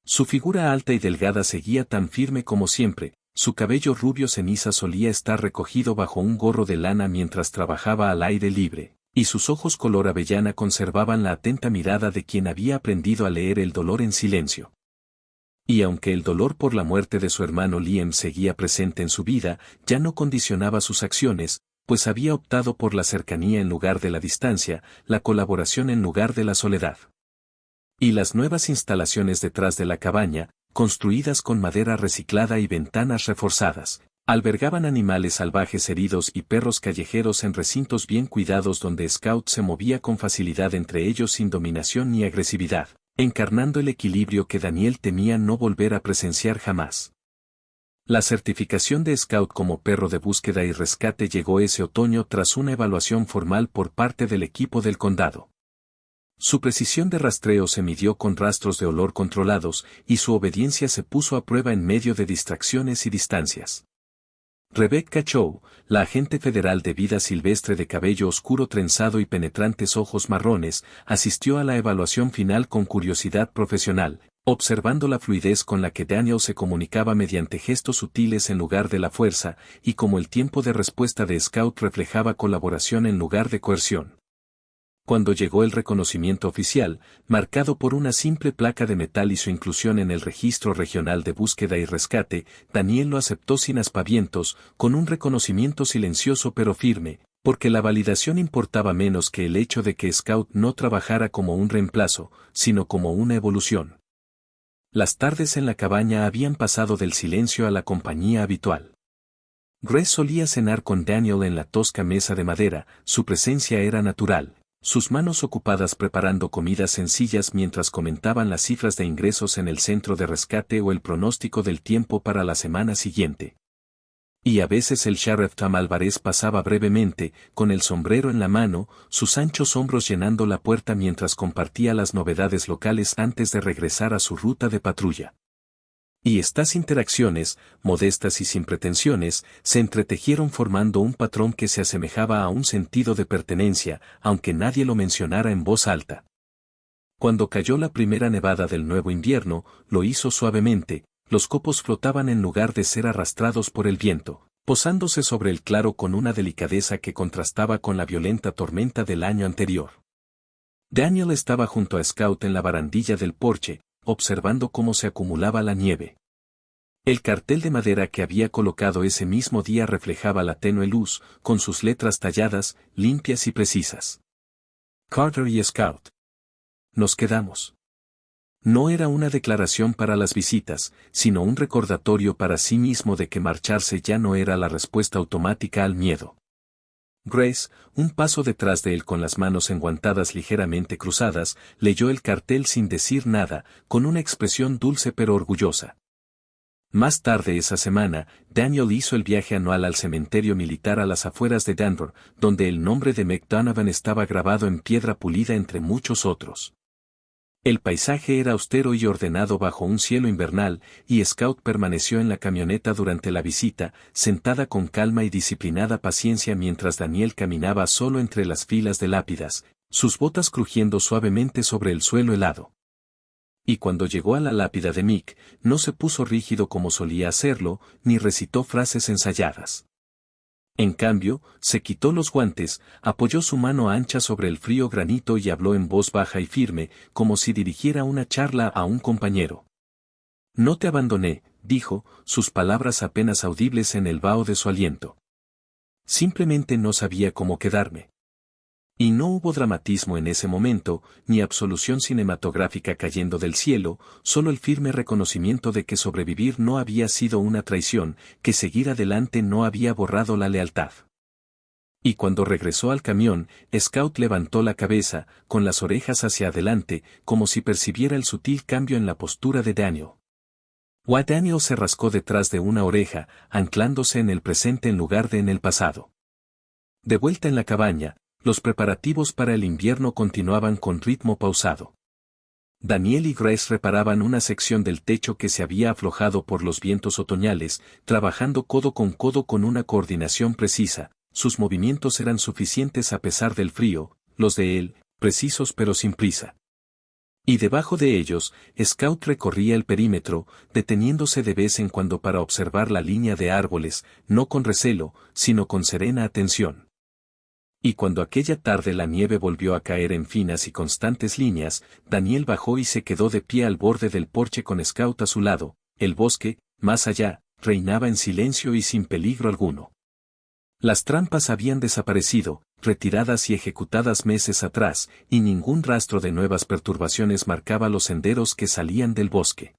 Su figura alta y delgada seguía tan firme como siempre. Su cabello rubio ceniza solía estar recogido bajo un gorro de lana mientras trabajaba al aire libre, y sus ojos color avellana conservaban la atenta mirada de quien había aprendido a leer el dolor en silencio. Y aunque el dolor por la muerte de su hermano Liam seguía presente en su vida, ya no condicionaba sus acciones, pues había optado por la cercanía en lugar de la distancia, la colaboración en lugar de la soledad. Y las nuevas instalaciones detrás de la cabaña, construidas con madera reciclada y ventanas reforzadas, albergaban animales salvajes heridos y perros callejeros en recintos bien cuidados donde Scout se movía con facilidad entre ellos sin dominación ni agresividad, encarnando el equilibrio que Daniel temía no volver a presenciar jamás. La certificación de Scout como perro de búsqueda y rescate llegó ese otoño tras una evaluación formal por parte del equipo del condado. Su precisión de rastreo se midió con rastros de olor controlados, y su obediencia se puso a prueba en medio de distracciones y distancias. Rebecca Chow, la agente federal de vida silvestre de cabello oscuro trenzado y penetrantes ojos marrones, asistió a la evaluación final con curiosidad profesional, observando la fluidez con la que Daniel se comunicaba mediante gestos sutiles en lugar de la fuerza, y cómo el tiempo de respuesta de Scout reflejaba colaboración en lugar de coerción. Cuando llegó el reconocimiento oficial, marcado por una simple placa de metal y su inclusión en el Registro Regional de Búsqueda y Rescate, Daniel lo aceptó sin aspavientos, con un reconocimiento silencioso pero firme, porque la validación importaba menos que el hecho de que Scout no trabajara como un reemplazo, sino como una evolución. Las tardes en la cabaña habían pasado del silencio a la compañía habitual. Grace solía cenar con Daniel en la tosca mesa de madera, su presencia era natural. Sus manos ocupadas preparando comidas sencillas mientras comentaban las cifras de ingresos en el centro de rescate o el pronóstico del tiempo para la semana siguiente. Y a veces el sheriff Tom Álvarez pasaba brevemente, con el sombrero en la mano, sus anchos hombros llenando la puerta mientras compartía las novedades locales antes de regresar a su ruta de patrulla. Y estas interacciones, modestas y sin pretensiones, se entretejieron formando un patrón que se asemejaba a un sentido de pertenencia, aunque nadie lo mencionara en voz alta. Cuando cayó la primera nevada del nuevo invierno, lo hizo suavemente, los copos flotaban en lugar de ser arrastrados por el viento, posándose sobre el claro con una delicadeza que contrastaba con la violenta tormenta del año anterior. Daniel estaba junto a Scout en la barandilla del porche, observando cómo se acumulaba la nieve. El cartel de madera que había colocado ese mismo día reflejaba la tenue luz, con sus letras talladas, limpias y precisas. Carter y Scout. Nos quedamos. No era una declaración para las visitas, sino un recordatorio para sí mismo de que marcharse ya no era la respuesta automática al miedo. Grace, un paso detrás de él con las manos enguantadas ligeramente cruzadas, leyó el cartel sin decir nada, con una expresión dulce pero orgullosa. Más tarde esa semana, Daniel hizo el viaje anual al cementerio militar a las afueras de Denver, donde el nombre de McDonovan estaba grabado en piedra pulida entre muchos otros. El paisaje era austero y ordenado bajo un cielo invernal, y Scout permaneció en la camioneta durante la visita, sentada con calma y disciplinada paciencia mientras Daniel caminaba solo entre las filas de lápidas, sus botas crujiendo suavemente sobre el suelo helado. Y cuando llegó a la lápida de Mick, no se puso rígido como solía hacerlo, ni recitó frases ensayadas. En cambio, se quitó los guantes, apoyó su mano ancha sobre el frío granito y habló en voz baja y firme, como si dirigiera una charla a un compañero. No te abandoné, dijo, sus palabras apenas audibles en el vaho de su aliento. Simplemente no sabía cómo quedarme. Y no hubo dramatismo en ese momento, ni absolución cinematográfica cayendo del cielo, solo el firme reconocimiento de que sobrevivir no había sido una traición, que seguir adelante no había borrado la lealtad. Y cuando regresó al camión, Scout levantó la cabeza, con las orejas hacia adelante, como si percibiera el sutil cambio en la postura de Daniel. Daniel se rascó detrás de una oreja, anclándose en el presente en lugar de en el pasado. De vuelta en la cabaña, los preparativos para el invierno continuaban con ritmo pausado. Daniel y Grace reparaban una sección del techo que se había aflojado por los vientos otoñales, trabajando codo con una coordinación precisa. Sus movimientos eran suficientes a pesar del frío, los de él, precisos pero sin prisa. Y debajo de ellos, Scout recorría el perímetro, deteniéndose de vez en cuando para observar la línea de árboles, no con recelo, sino con serena atención. Y cuando aquella tarde la nieve volvió a caer en finas y constantes líneas, Daniel bajó y se quedó de pie al borde del porche con Scout a su lado. El bosque, más allá, reinaba en silencio y sin peligro alguno. Las trampas habían desaparecido, retiradas y ejecutadas meses atrás, y ningún rastro de nuevas perturbaciones marcaba los senderos que salían del bosque.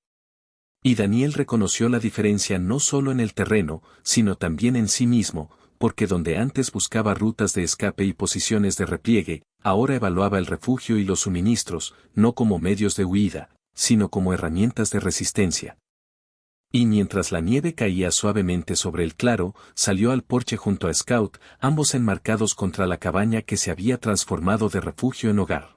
Y Daniel reconoció la diferencia no solo en el terreno, sino también en sí mismo, porque donde antes buscaba rutas de escape y posiciones de repliegue, ahora evaluaba el refugio y los suministros, no como medios de huida, sino como herramientas de resistencia. Y mientras la nieve caía suavemente sobre el claro, salió al porche junto a Scout, ambos enmarcados contra la cabaña que se había transformado de refugio en hogar.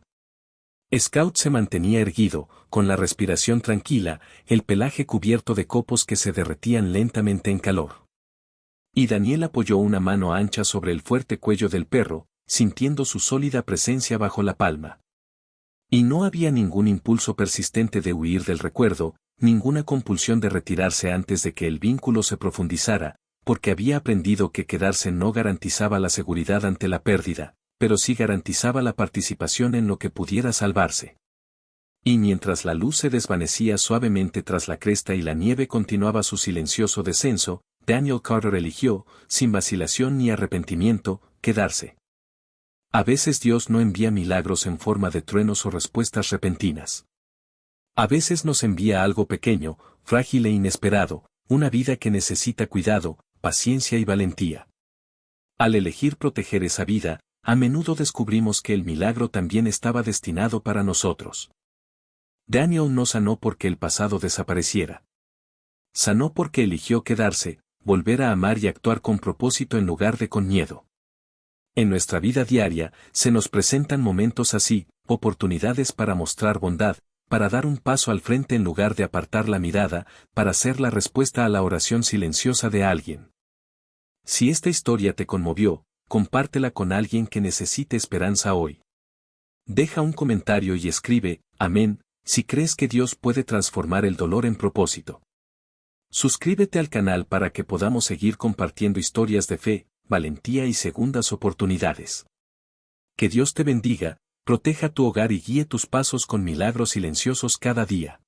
Scout se mantenía erguido, con la respiración tranquila, el pelaje cubierto de copos que se derretían lentamente en calor. Y Daniel apoyó una mano ancha sobre el fuerte cuello del perro, sintiendo su sólida presencia bajo la palma. Y no había ningún impulso persistente de huir del recuerdo, ninguna compulsión de retirarse antes de que el vínculo se profundizara, porque había aprendido que quedarse no garantizaba la seguridad ante la pérdida, pero sí garantizaba la participación en lo que pudiera salvarse. Y mientras la luz se desvanecía suavemente tras la cresta y la nieve continuaba su silencioso descenso, Daniel Carter eligió, sin vacilación ni arrepentimiento, quedarse. A veces Dios no envía milagros en forma de truenos o respuestas repentinas. A veces nos envía algo pequeño, frágil e inesperado, una vida que necesita cuidado, paciencia y valentía. Al elegir proteger esa vida, a menudo descubrimos que el milagro también estaba destinado para nosotros. Daniel no sanó porque el pasado desapareciera. Sanó porque eligió quedarse, volver a amar y actuar con propósito en lugar de con miedo. En nuestra vida diaria, se nos presentan momentos así, oportunidades para mostrar bondad, para dar un paso al frente en lugar de apartar la mirada, para ser la respuesta a la oración silenciosa de alguien. Si esta historia te conmovió, compártela con alguien que necesite esperanza hoy. Deja un comentario y escribe, amén, si crees que Dios puede transformar el dolor en propósito. Suscríbete al canal para que podamos seguir compartiendo historias de fe, valentía y segundas oportunidades. Que Dios te bendiga, proteja tu hogar y guíe tus pasos con milagros silenciosos cada día.